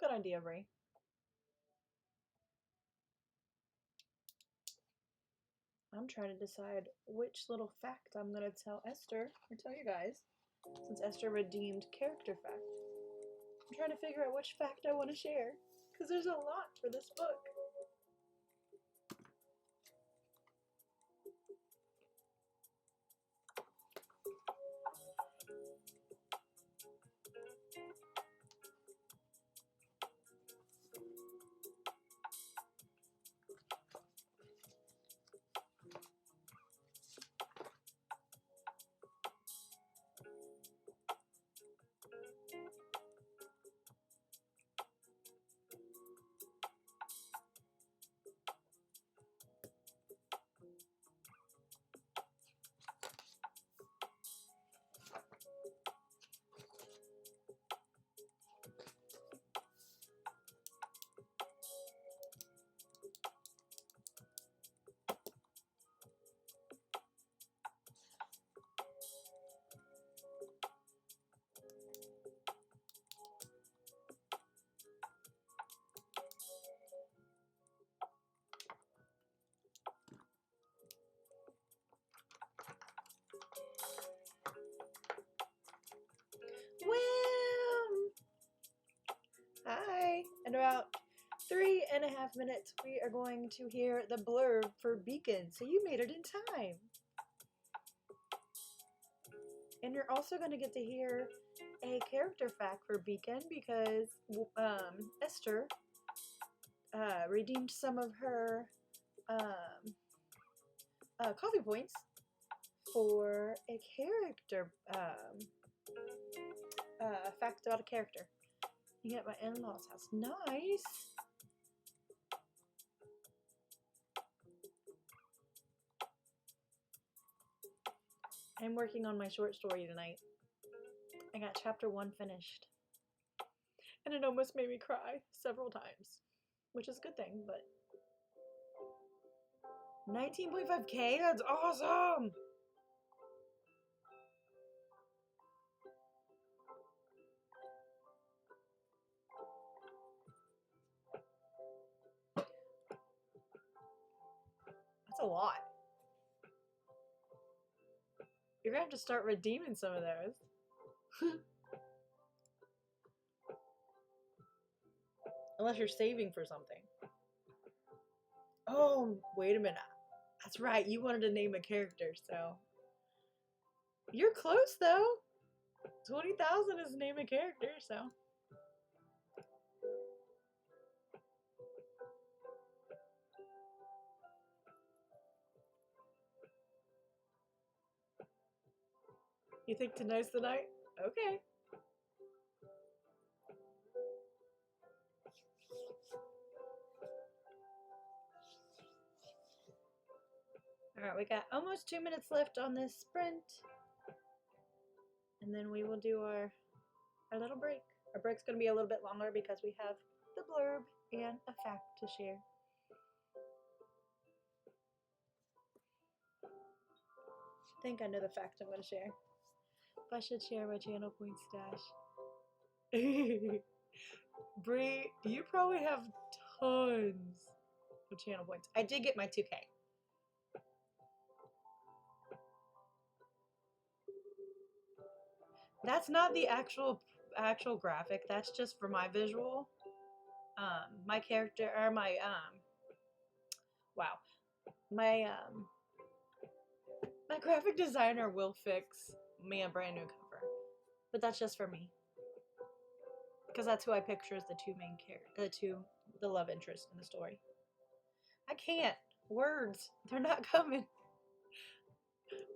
good idea, Brie. I'm trying to decide which little fact I'm going to tell Esther, or tell you guys, since Esther redeemed character fact. I'm trying to figure out which fact I want to share, because there's a lot for this book. Well, hi. In about 3.5 minutes, we are going to hear the blurb for Beacon. So you made it in time. And you're also going to get to hear a character fact for Beacon because Esther redeemed some of her coffee points for a character fact about a character. You get my in-laws' house. Nice. I'm working on my short story tonight. I got chapter 1 finished. And it almost made me cry several times. Which is a good thing, but 19.5K? That's awesome! That's a lot. You're gonna have to start redeeming some of those. Unless you're saving for something. Oh, wait a minute. That's right, you wanted to name a character, so. You're close, though. 20,000 is name a character, so. You think tonight's the night? Okay. Alright, we got almost 2 minutes left on this sprint. And then we will do our little break. Our break's going to be a little bit longer because we have the blurb and a fact to share. I think I know the fact I'm going to share. If I should share my channel point stash. Bree, you probably have tons of channel points. I did get my 2K. That's not the actual graphic. That's just for my visual. My character or my my graphic designer will fix me a brand new cover, but that's just for me because that's who I picture as the two main characters, the love interest in the story. I can't. Words, they're not coming.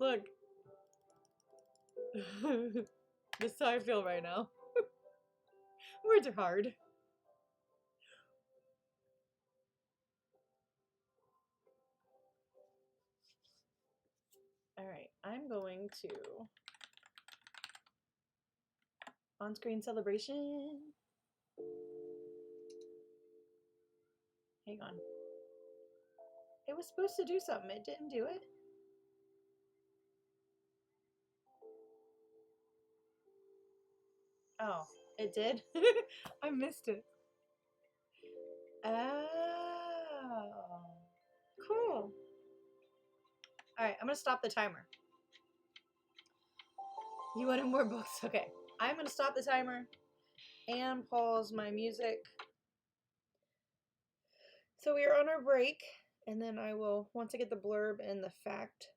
Look. This is how I feel right now. Words are hard. Alright, I'm going to on-screen celebration. Hang on. It was supposed to do something. It didn't do it. Oh, it did? I missed it. Oh. Cool. Alright, I'm gonna stop the timer. You wanted more books? Okay. I'm gonna stop the timer and pause my music. So we are on our break, and then I will, once I get the blurb and the fact,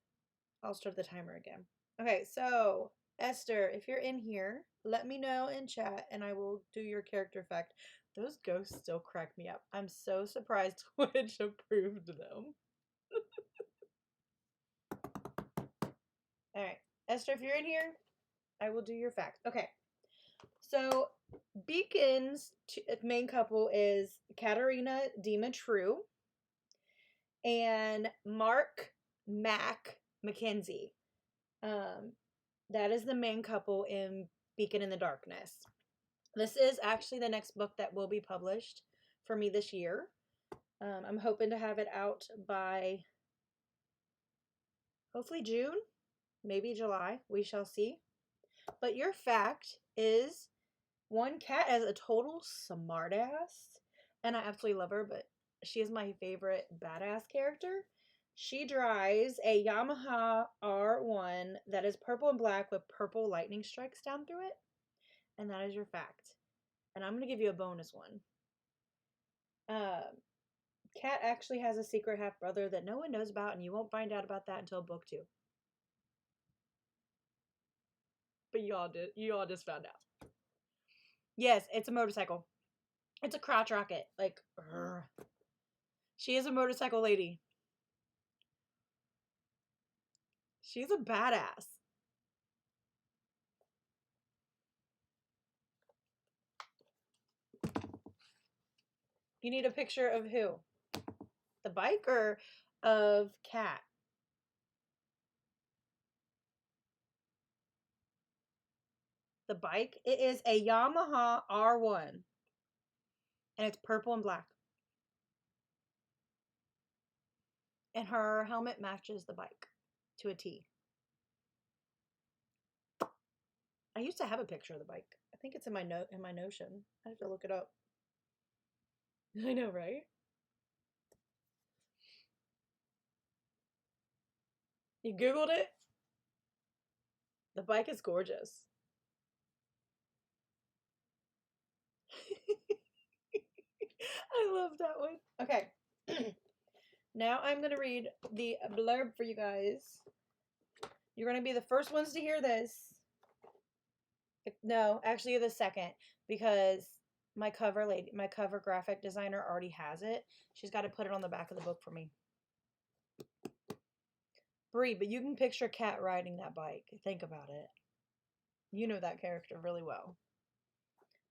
I'll start the timer again. Okay, so Esther, if you're in here, let me know in chat and I will do your character fact. Those ghosts still crack me up. I'm so surprised Twitch approved them. Alright, Esther, if you're in here, I will do your fact. Okay, so Beacon's main couple is Katerina True and Mark Mac Mackenzie. That is the main couple in Beacon in the Darkness. This is actually the next book that will be published for me this year. I'm hoping to have it out by hopefully June, maybe July. We shall see. But your fact is one, Cat is a total smartass, and I absolutely love her, but she is my favorite badass character. She drives a Yamaha R1 that is purple and black with purple lightning strikes down through it. And that is your fact. And I'm going to give you a bonus one. Kat actually has a secret half-brother that no one knows about, and you won't find out about that until book 2. But you all just found out. Yes, it's a motorcycle. It's a crotch rocket. Like, she is a motorcycle lady. She's a badass. You need a picture of who? The bike or of Kat? The bike? It is a Yamaha R1. And it's purple and black. And her helmet matches the bike to a T. I used to have a picture of the bike. I think it's in my Notion. I have to look it up. I know, right? You Googled it? The bike is gorgeous. I love that one. Okay. Now I'm going to read the blurb for you guys. You're going to be the first ones to hear this. No, actually you're the second, because my cover graphic designer already has it. She's got to put it on the back of the book for me. Bree, but you can picture Kat riding that bike. Think about it. You know that character really well.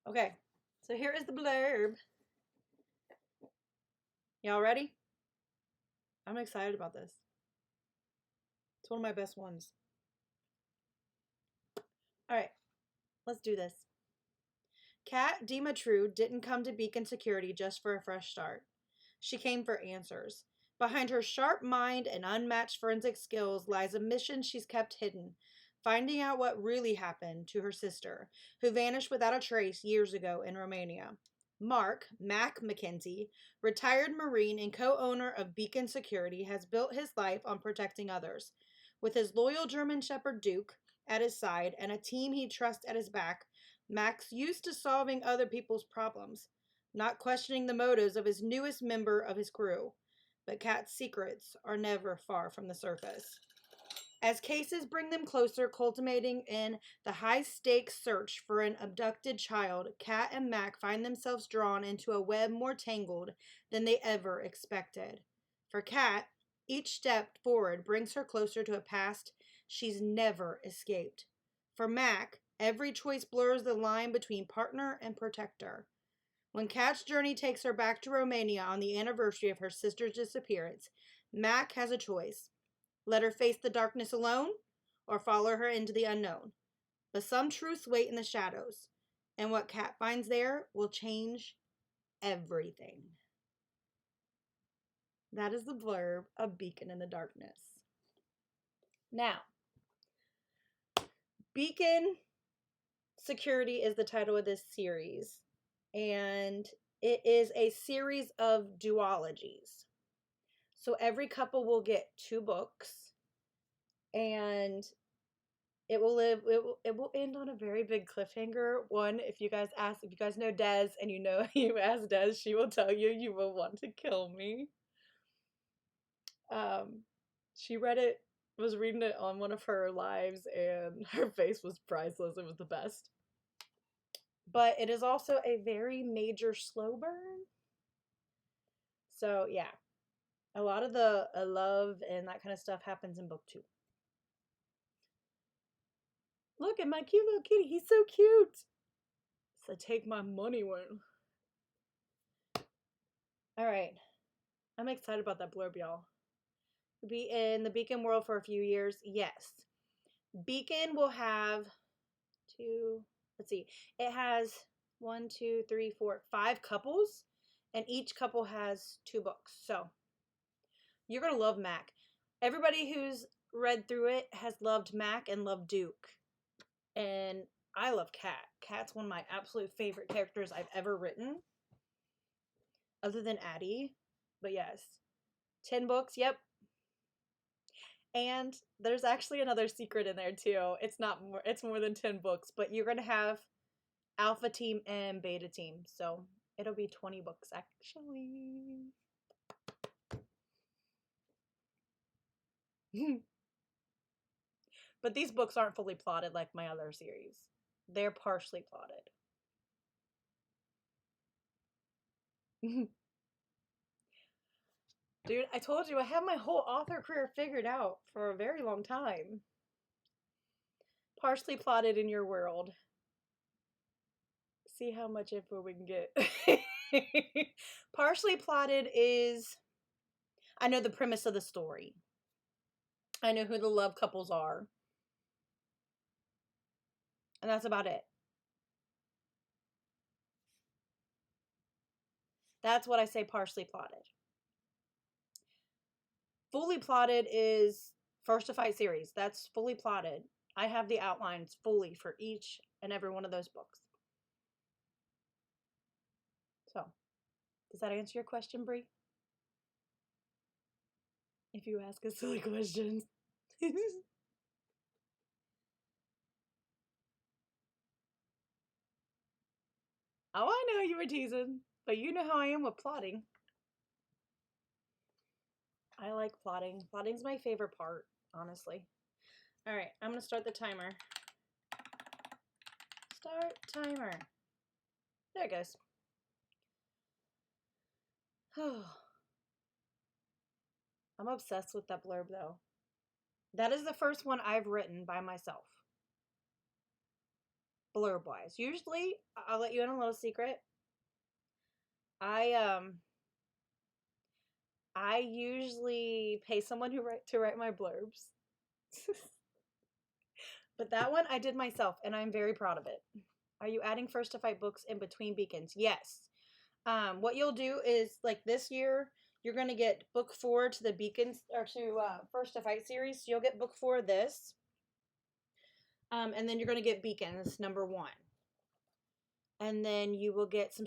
Okay, so here is the blurb. Y'all ready? I'm excited about this. It's one of my best ones. Alright, let's do this. Kat Dimitru didn't come to Beacon Security just for a fresh start. She came for answers. Behind her sharp mind and unmatched forensic skills lies a mission she's kept hidden, finding out what really happened to her sister, who vanished without a trace years ago in Romania. Mark, Mac Mackenzie, retired Marine and co-owner of Beacon Security, has built his life on protecting others. With his loyal German Shepherd Duke at his side and a team he trusts at his back, Mac's used to solving other people's problems, not questioning the motives of his newest member of his crew. But Kat's secrets are never far from the surface. As cases bring them closer, culminating in the high-stakes search for an abducted child, Kat and Mac find themselves drawn into a web more tangled than they ever expected. For Kat, each step forward brings her closer to a past she's never escaped. For Mac, every choice blurs the line between partner and protector. When Kat's journey takes her back to Romania on the anniversary of her sister's disappearance, Mac has a choice. Let her face the darkness alone, or follow her into the unknown. But some truths wait in the shadows, and what Kat finds there will change everything. That is the blurb of Beacon in the Darkness. Now, Beacon Security is the title of this series, and It is a series of duologies. So every couple will get 2 books, and it will end on a very big cliffhanger. One, if you guys know Des and you know you ask Des, she will tell you you will want to kill me. She was reading it on one of her lives, and her face was priceless. It was the best. But it is also a very major slow burn. So yeah, a lot of the love and that kind of stuff happens in book 2. Look at my cute little kitty. He's so cute. So take my money when. All right. I'm excited about that blurb, y'all. Be in the Beacon world for a few years. Yes. Beacon will have 2, let's see. It has 1, 2, 3, 4, 5 couples, and each couple has 2 books. So you're going to love Mac. Everybody who's read through it has loved Mac and loved Duke. And I love Cat. Cat's one of my absolute favorite characters I've ever written. Other than Addie. But yes. 10 books, yep. And there's actually another secret in there too. It's more than 10 books, but you're going to have Alpha Team and Beta Team. So it'll be 20 books actually. But these books aren't fully plotted like my other series. They're partially plotted. Dude, I told you I have my whole author career figured out for a very long time. Partially plotted in your world. See how much info we can get. Partially plotted is, I know the premise of the story. I know who the love couples are. And that's about it. That's what I say partially plotted. Fully plotted is First to Fight series. That's fully plotted. I have the outlines fully for each and every one of those books. So, does that answer your question, Brie? If you ask a silly question. Oh, I know you were teasing, but you know how I am with plotting. I like plotting. Plotting's my favorite part, honestly. All right, I'm going to start the timer. Start timer. There it goes. I'm obsessed with that blurb, though. That is the first one I've written by myself. Blurb-wise. Usually, I'll let you in a little secret. I usually pay someone to write my blurbs. But that one I did myself, and I'm very proud of it. Are you adding First to Fight books in between Beacons? Yes. What you'll do is, like this year, you're going to get book 4 to the Beacons, or to First to Fight series. So you'll get book 4 of this. And then you're going to get Beacons, number 1. And then you will get some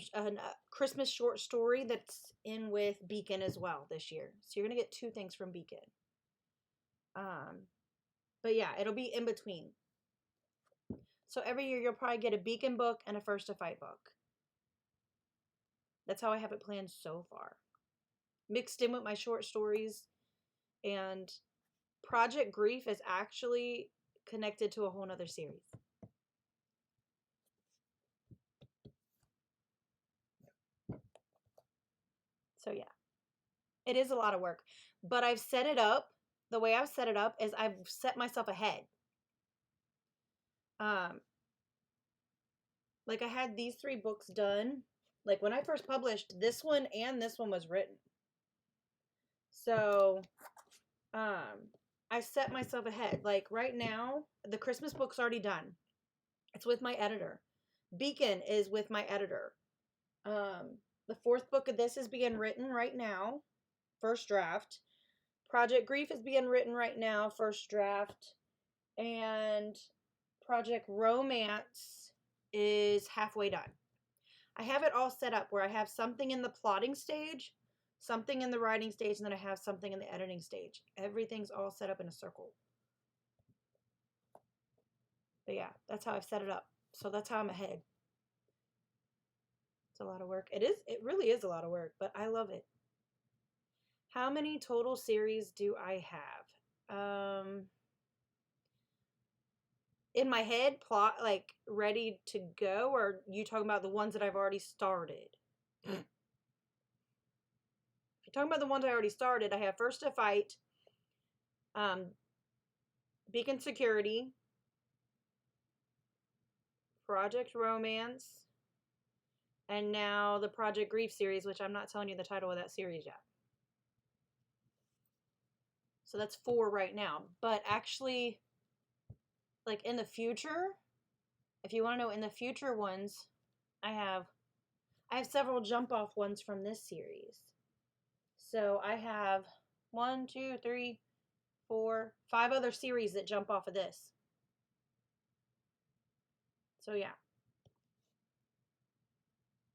Christmas short story that's in with Beacon as well this year. So you're going to get 2 things from Beacon. But yeah, it'll be in between. So every year you'll probably get a Beacon book and a First to Fight book. That's how I have it planned so far. Mixed in with my short stories. And Project Grief is actually connected to a whole nother series. So yeah, it is a lot of work, but I've set it up. The way I've set it up is I've set myself ahead. Like I had these 3 books done. Like when I first published, this one and this one was written. So, I set myself ahead. Like right now, the Christmas book's already done. It's with my editor. Beacon is with my editor. The 4th book of this is being written right now. First draft. Project Grief is being written right now. First draft. And Project Romance is halfway done. I have it all set up where I have something in the plotting stage, something in the writing stage, and then I have something in the editing stage. Everything's all set up in a circle. But yeah, that's how I've set it up. So that's how I'm ahead. It's a lot of work. It really is a lot of work, but I love it. How many total series do I have? In my head, plot, like, ready to go, or are you talking about the ones that I've already started? If you're talking about the ones I already started, I have First to Fight, Beacon Security, Project Romance, and now the Project Grief series, which I'm not telling you the title of that series yet. So that's 4 right now. But actually, like, in the future, if you want to know, in the future ones, I have several jump off ones from this series. So I have 1, 2, 3, 4, 5 other series that jump off of this. So yeah.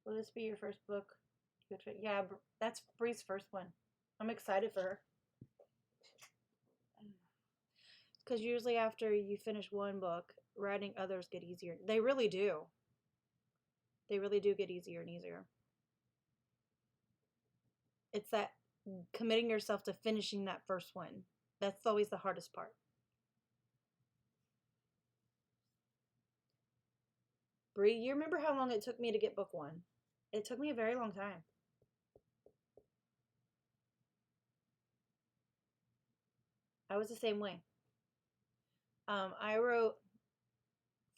Will this be your first book? Yeah, that's Bree's first one. I'm excited for her. Because usually after you finish one book, writing others get easier. They really do. They really do get easier and easier. It's that committing yourself to finishing that first one. That's always the hardest part. Bree, you remember how long it took me to get book 1? It took me a very long time. I was the same way. I wrote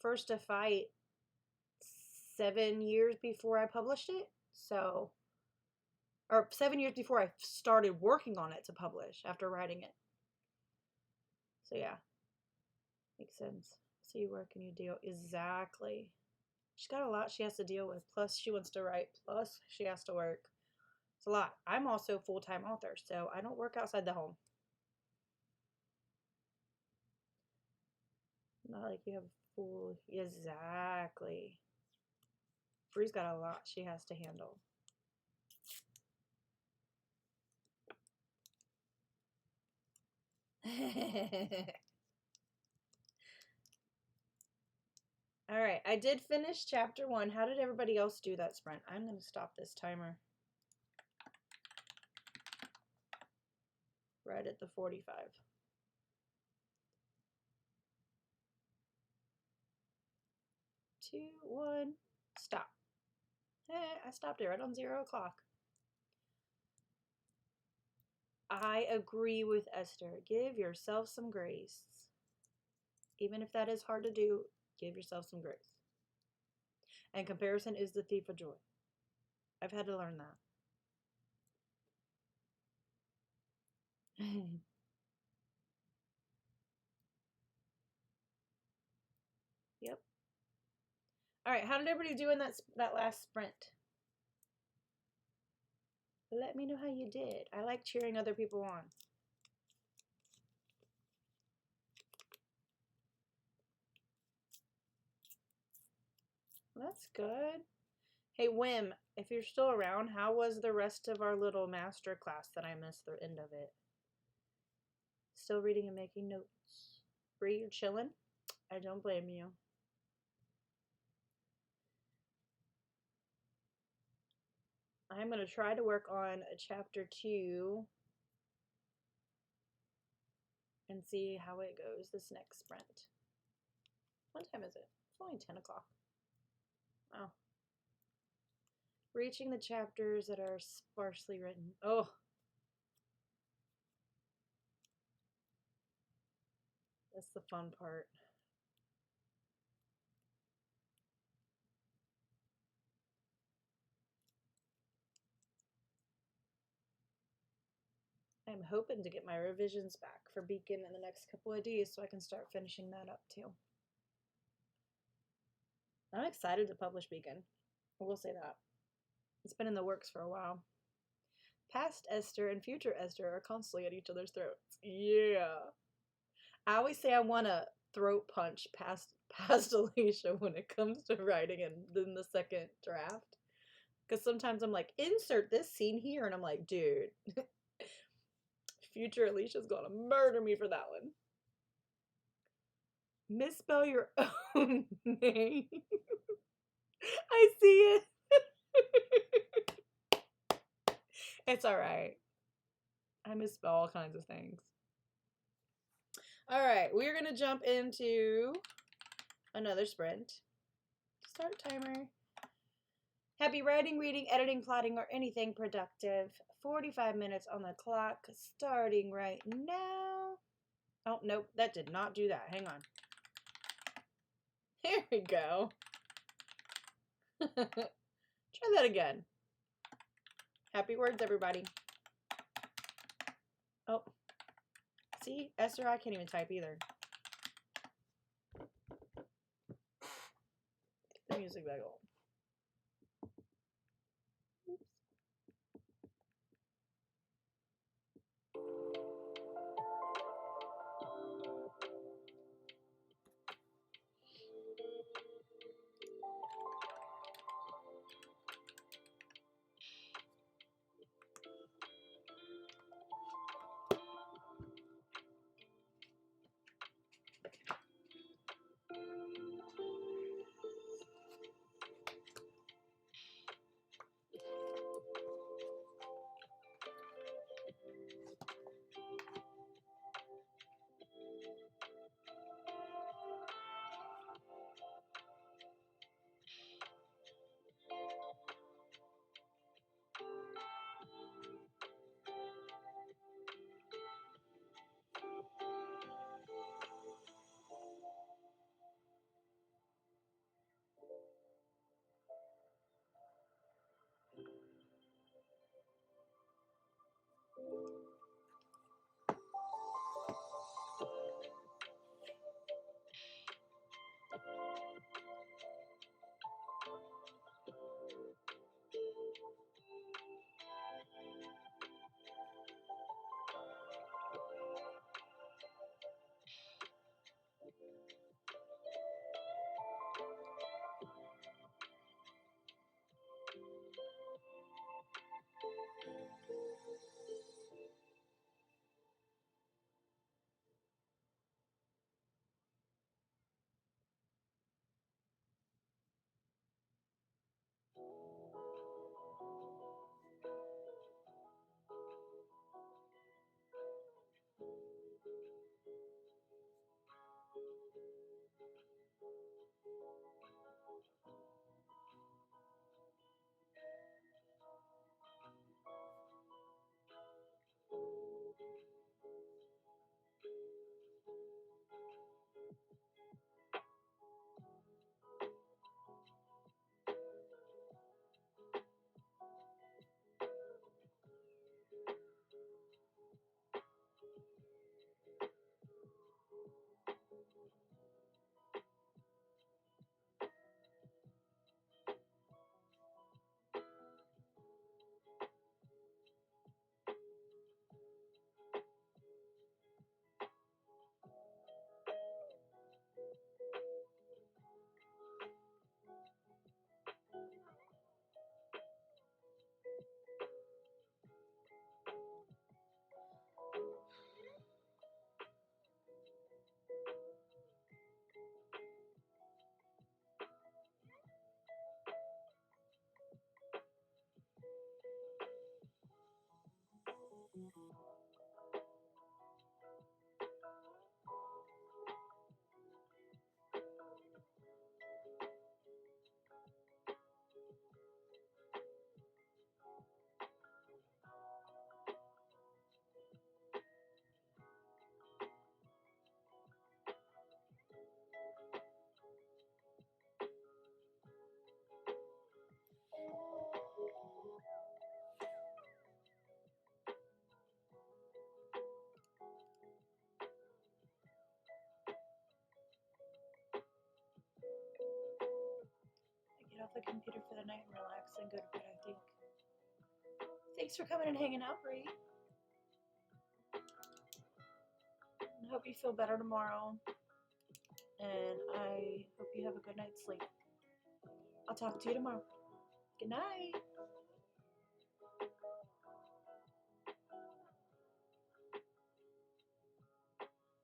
First to Fight 7 years before I published it. So, or 7 years before I started working on it to publish after writing it. So yeah, makes sense. So you work and you deal. Exactly. She's got a lot she has to deal with. Plus she wants to write. Plus she has to work. It's a lot. I'm also a full-time author, so I don't work outside the home. Not like you have full. Exactly. Bree's got a lot she has to handle. All right, I did finish chapter 1. How did everybody else do that sprint? I'm going to stop this timer right at the 45. 2, 1, stop. I stopped it right on 0 o'clock. I agree with Esther. Give yourself some grace. Even if that is hard to do, give yourself some grace. And comparison is the thief of joy. I've had to learn that. Yep. All right, how did everybody do in that last sprint? Let me know how you did. I like cheering other people on. That's good. Hey, Wim, if you're still around, how was the rest of our little master class that I missed the end of it? Still reading and making notes. Bree, you're chilling? I don't blame you. I'm going to try to work on chapter 2 and see how it goes this next sprint. What time is it? It's only 10 o'clock. Wow. Reaching the chapters that are sparsely written. Oh. That's the fun part. I'm hoping to get my revisions back for Beacon in the next couple of days so I can start finishing that up too. I'm excited to publish Beacon. I will say that. It's been in the works for a while. Past Esther and future Esther are constantly at each other's throats. Yeah. I always say I want to throat punch past Alicia when it comes to writing in the second draft. Because sometimes I'm like, insert this scene here. And I'm like, dude, future Alicia's gonna murder me for that one. Misspell your own name. I see it. It's all right. I misspell all kinds of things. All right, we're going to jump into another sprint. Start timer. Happy writing, reading, editing, plotting, or anything productive. 45 minutes on the clock, starting right now. Oh, nope, that did not do that. Hang on. There we go. Try that again. Happy words, everybody. Oh, see, S or I can't even type either. The music back on. Get off the computer for the night and relax and go to bed, I think. Thanks for coming and hanging out, Bree. I hope you feel better tomorrow. And I hope you have a good night's sleep. I'll talk to you tomorrow. Good night.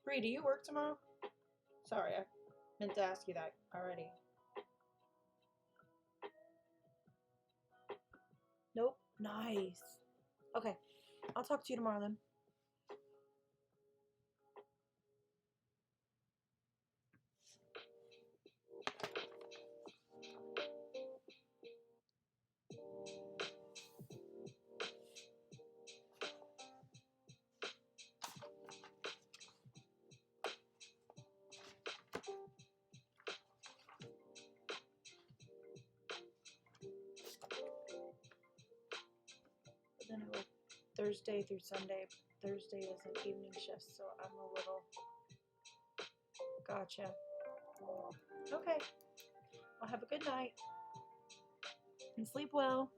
Bree, do you work tomorrow? Sorry, I meant to ask you that already. Nope. Nice. Okay. I'll talk to you tomorrow then. But then I work Thursday through Sunday. Thursday is an evening shift, so I'm a little... Gotcha. Okay. Well, have a good night. And sleep well.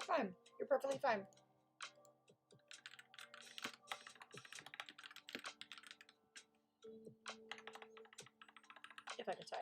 fine. You're perfectly fine. If I could type.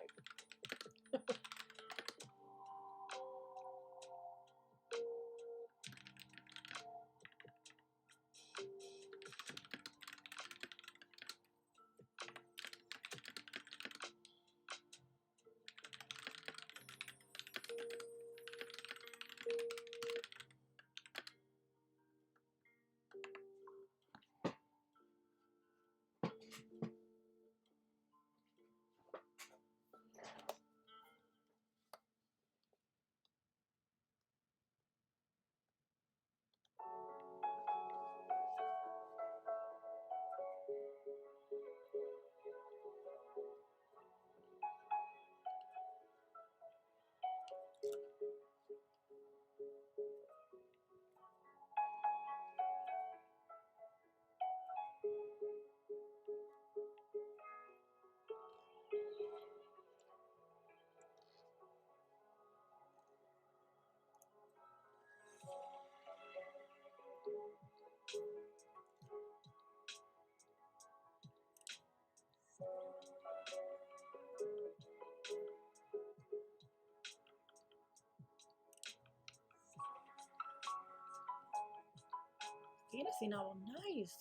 Fantasy novel, nice.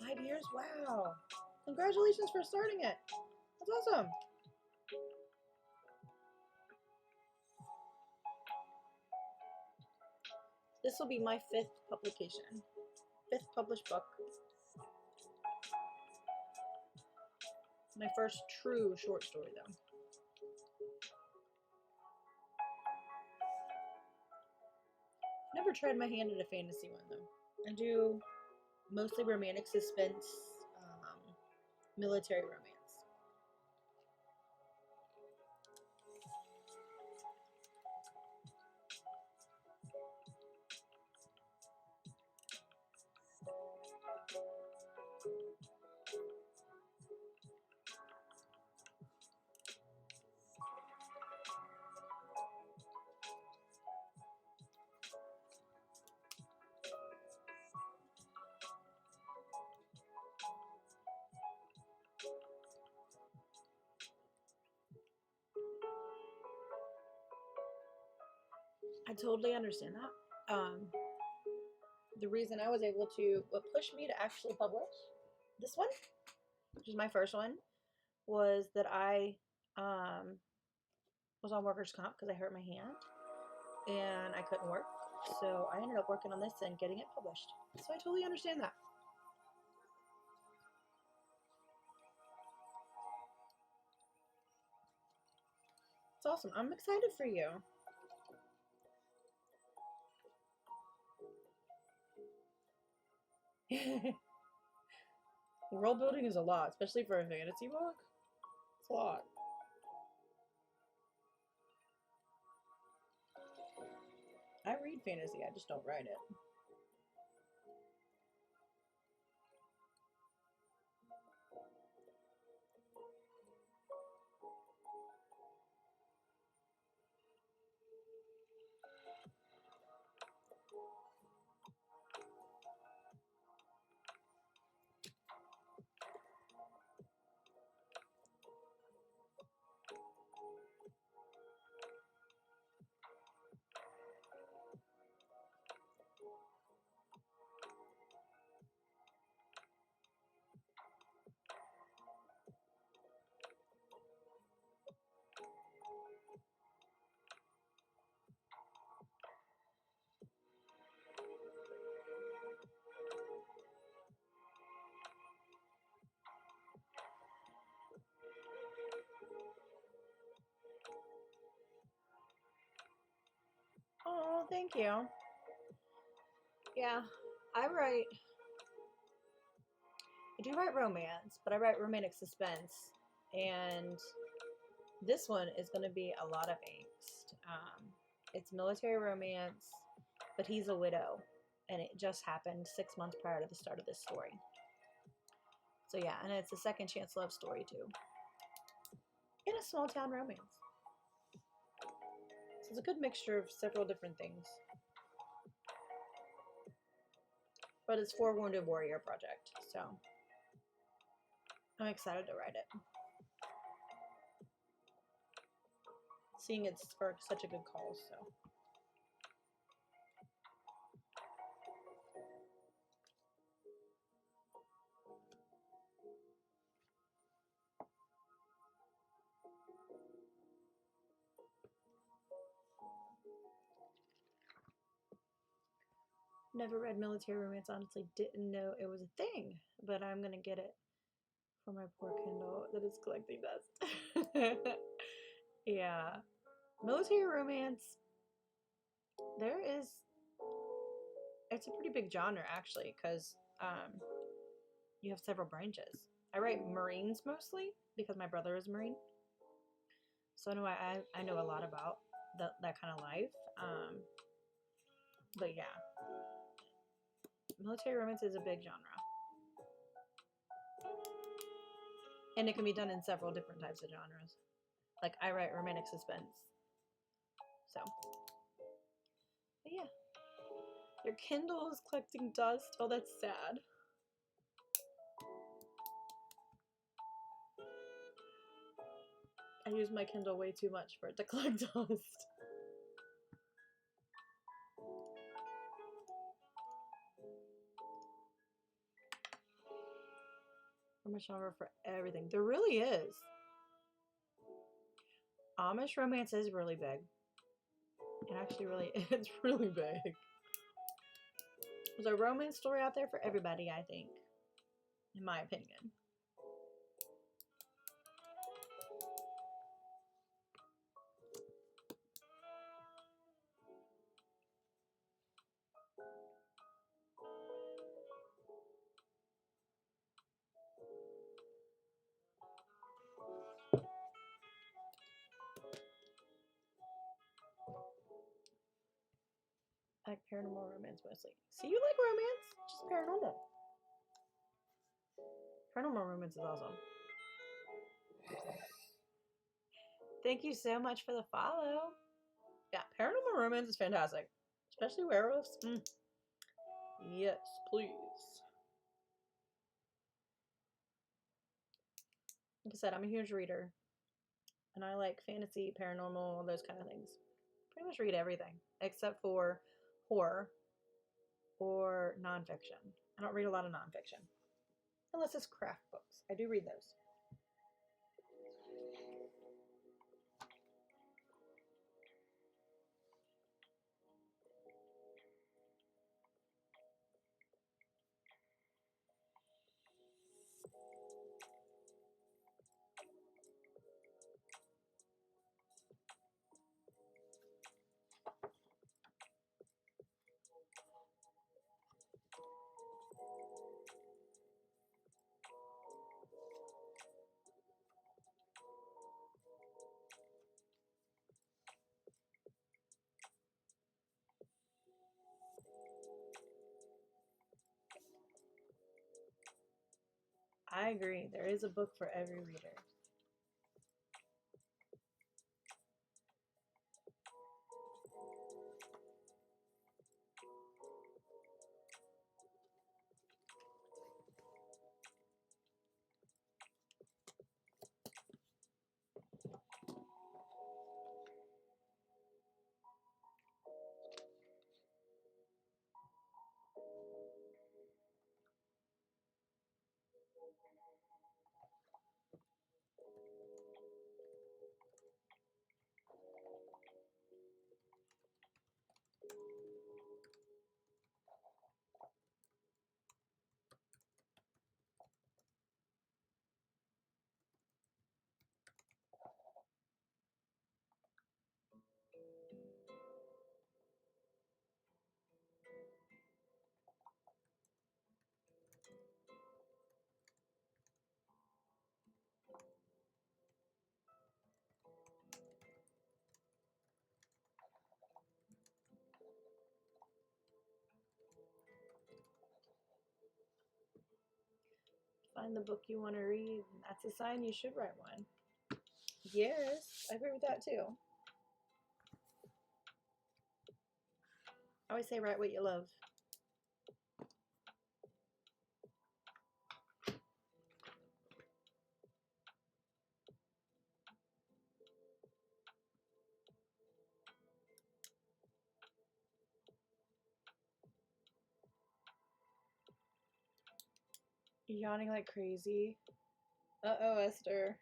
5 years, wow. Congratulations for starting it. That's awesome. This will be my 5th publication. 5th published book. My first true short story, though. Never tried my hand at a fantasy one, though. I do mostly romantic suspense, military romance. I totally understand that. The reason I was able to, what pushed me to actually publish this one, which is my first one, was that I was on workers' comp because I hurt my hand and I couldn't work. So I ended up working on this and getting it published. So I totally understand that. It's awesome. I'm excited for you. World building is a lot, especially for a fantasy book. It's a lot. I read fantasy, I just don't write it. Oh, thank you. Yeah, I do write romance, but I write romantic suspense, and this one is going to be a lot of angst. It's military romance, but he's a widow, and it just happened 6 months prior to the start of this story. So yeah, and it's a second chance love story too, in a small town romance. So It's a good mixture of several different things. But it's for Wounded Warrior Project, so I'm excited to write it. Seeing it spark such a good cause, so. Never read military romance, honestly didn't know it was a thing, but I'm gonna get it for my poor Kindle that is collecting dust. Yeah. Military romance, it's a pretty big genre actually, because you have several branches. I write Marines mostly because my brother is a Marine, so I know a lot about that kind of life. But yeah, military romance is a big genre, and it can be done in several different types of genres. Like I write romantic suspense, so. But yeah, your Kindle is collecting dust. Oh, that's sad. I use my Kindle way too much for it to collect dust. Amish genre for everything. There really is. Amish romance is really big. It actually really is really big. There's a romance story out there for everybody, I think. In my opinion. I like paranormal romance mostly. See, you like romance? Just paranormal. Paranormal romance is awesome. Thank you so much for the follow. Yeah, paranormal romance is fantastic. Especially werewolves. Yes, please. Like I said, I'm a huge reader. And I like fantasy, paranormal, those kind of things. Pretty much read everything. Except for horror or nonfiction. I don't read a lot of nonfiction. Unless it's craft books. I do read those. I agree. There is a book for every reader. Find the book you want to read. That's a sign you should write one. Yes, I agree with that too. I always say write what you love. Yawning like crazy. Uh-oh, Esther.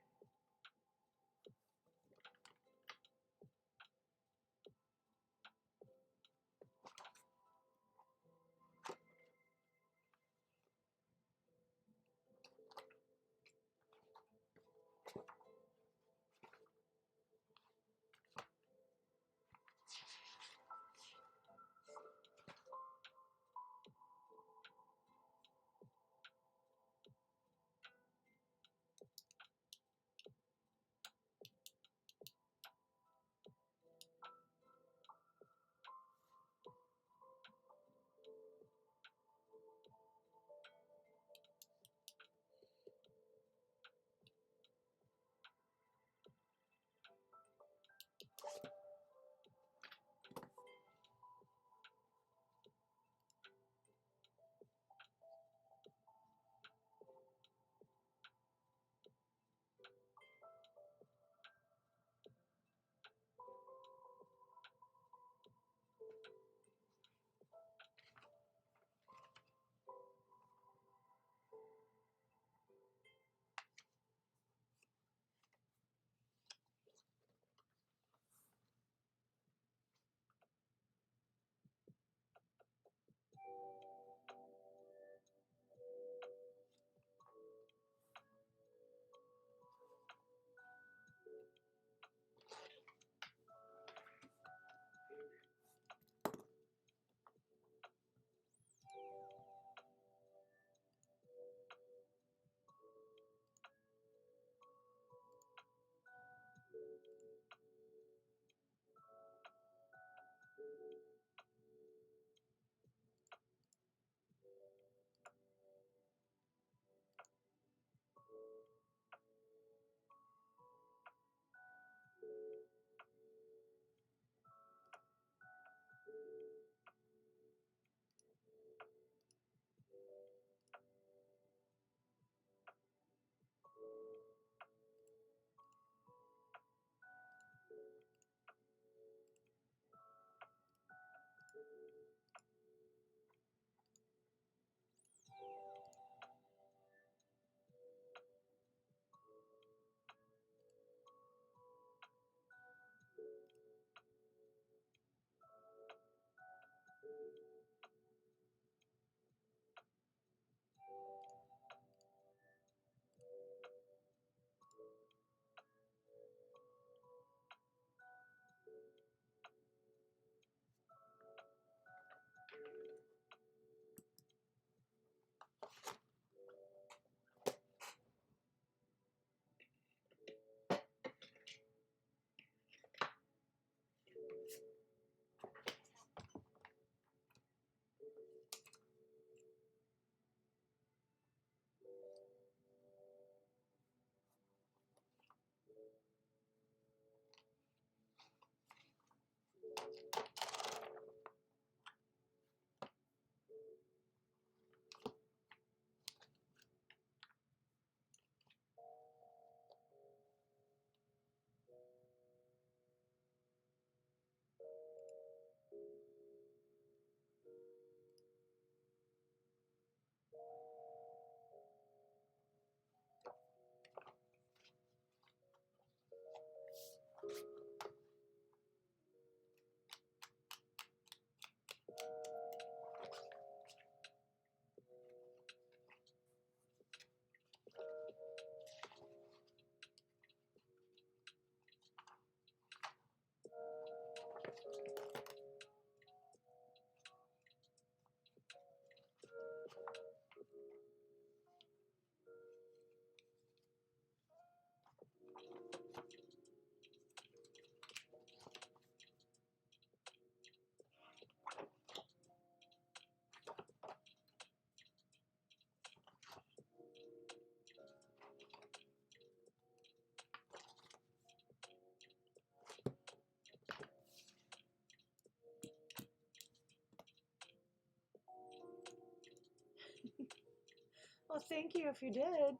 thank you if you did.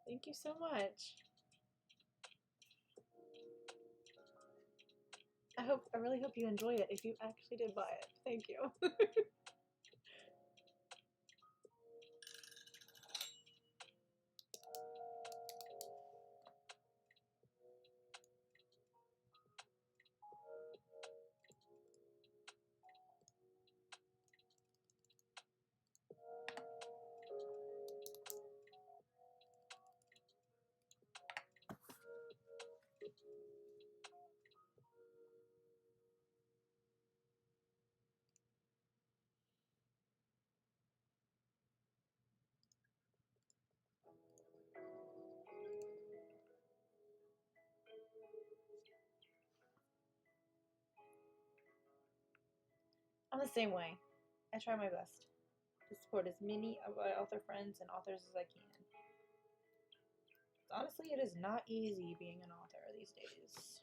Thank you so much. I really hope you enjoy it if you actually did buy it. Thank you. I'm the same way. I try my best to support as many of my author friends and authors as I can. Honestly, it is not easy being an author these days.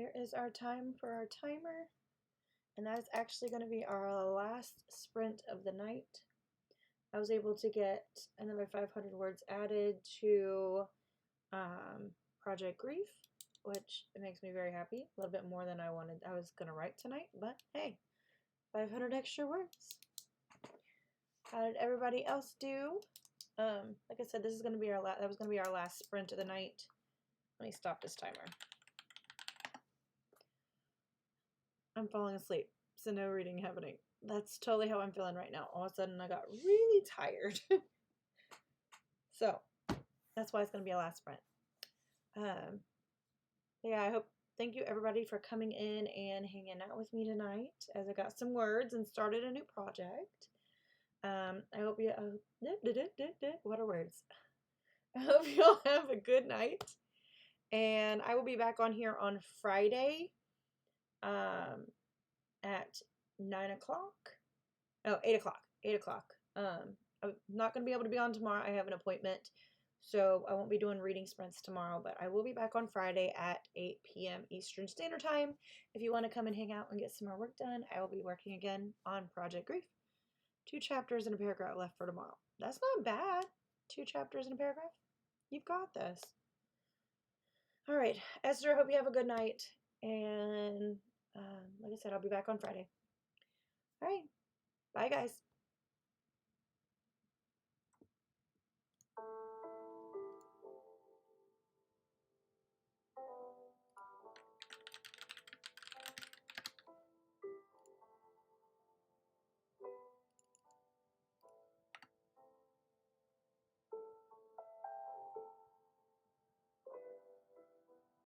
there is our time for our timer. And that is actually going to be our last sprint of the night. I was able to get another 500 words added to Project Grief, which it makes me very happy. A little bit more than I was going to write tonight, but hey, 500 extra words. How did everybody else do? Like I said, this is going to be that was going to be our last sprint of the night. Let me stop this timer. I'm falling asleep, so no reading happening. That's totally how I'm feeling right now. All of a sudden, I got really tired. So, that's why it's going to be a last sprint. Yeah, thank you everybody for coming in and hanging out with me tonight as I got some words and started a new project. I hope you, what are words? I hope you all have a good night. And I will be back on here on Friday at 9 o'clock. Oh, 8 o'clock. 8 o'clock. I'm not going to be able to be on tomorrow. I have an appointment. So I won't be doing reading sprints tomorrow, but I will be back on Friday at 8 p.m. Eastern Standard Time. If you want to come and hang out and get some more work done, I will be working again on Project Grief. 2 chapters and a paragraph left for tomorrow. That's not bad. 2 chapters and a paragraph. You've got this. All right, Esther, hope you have a good night. And like I said, I'll be back on Friday. All right. Bye, guys.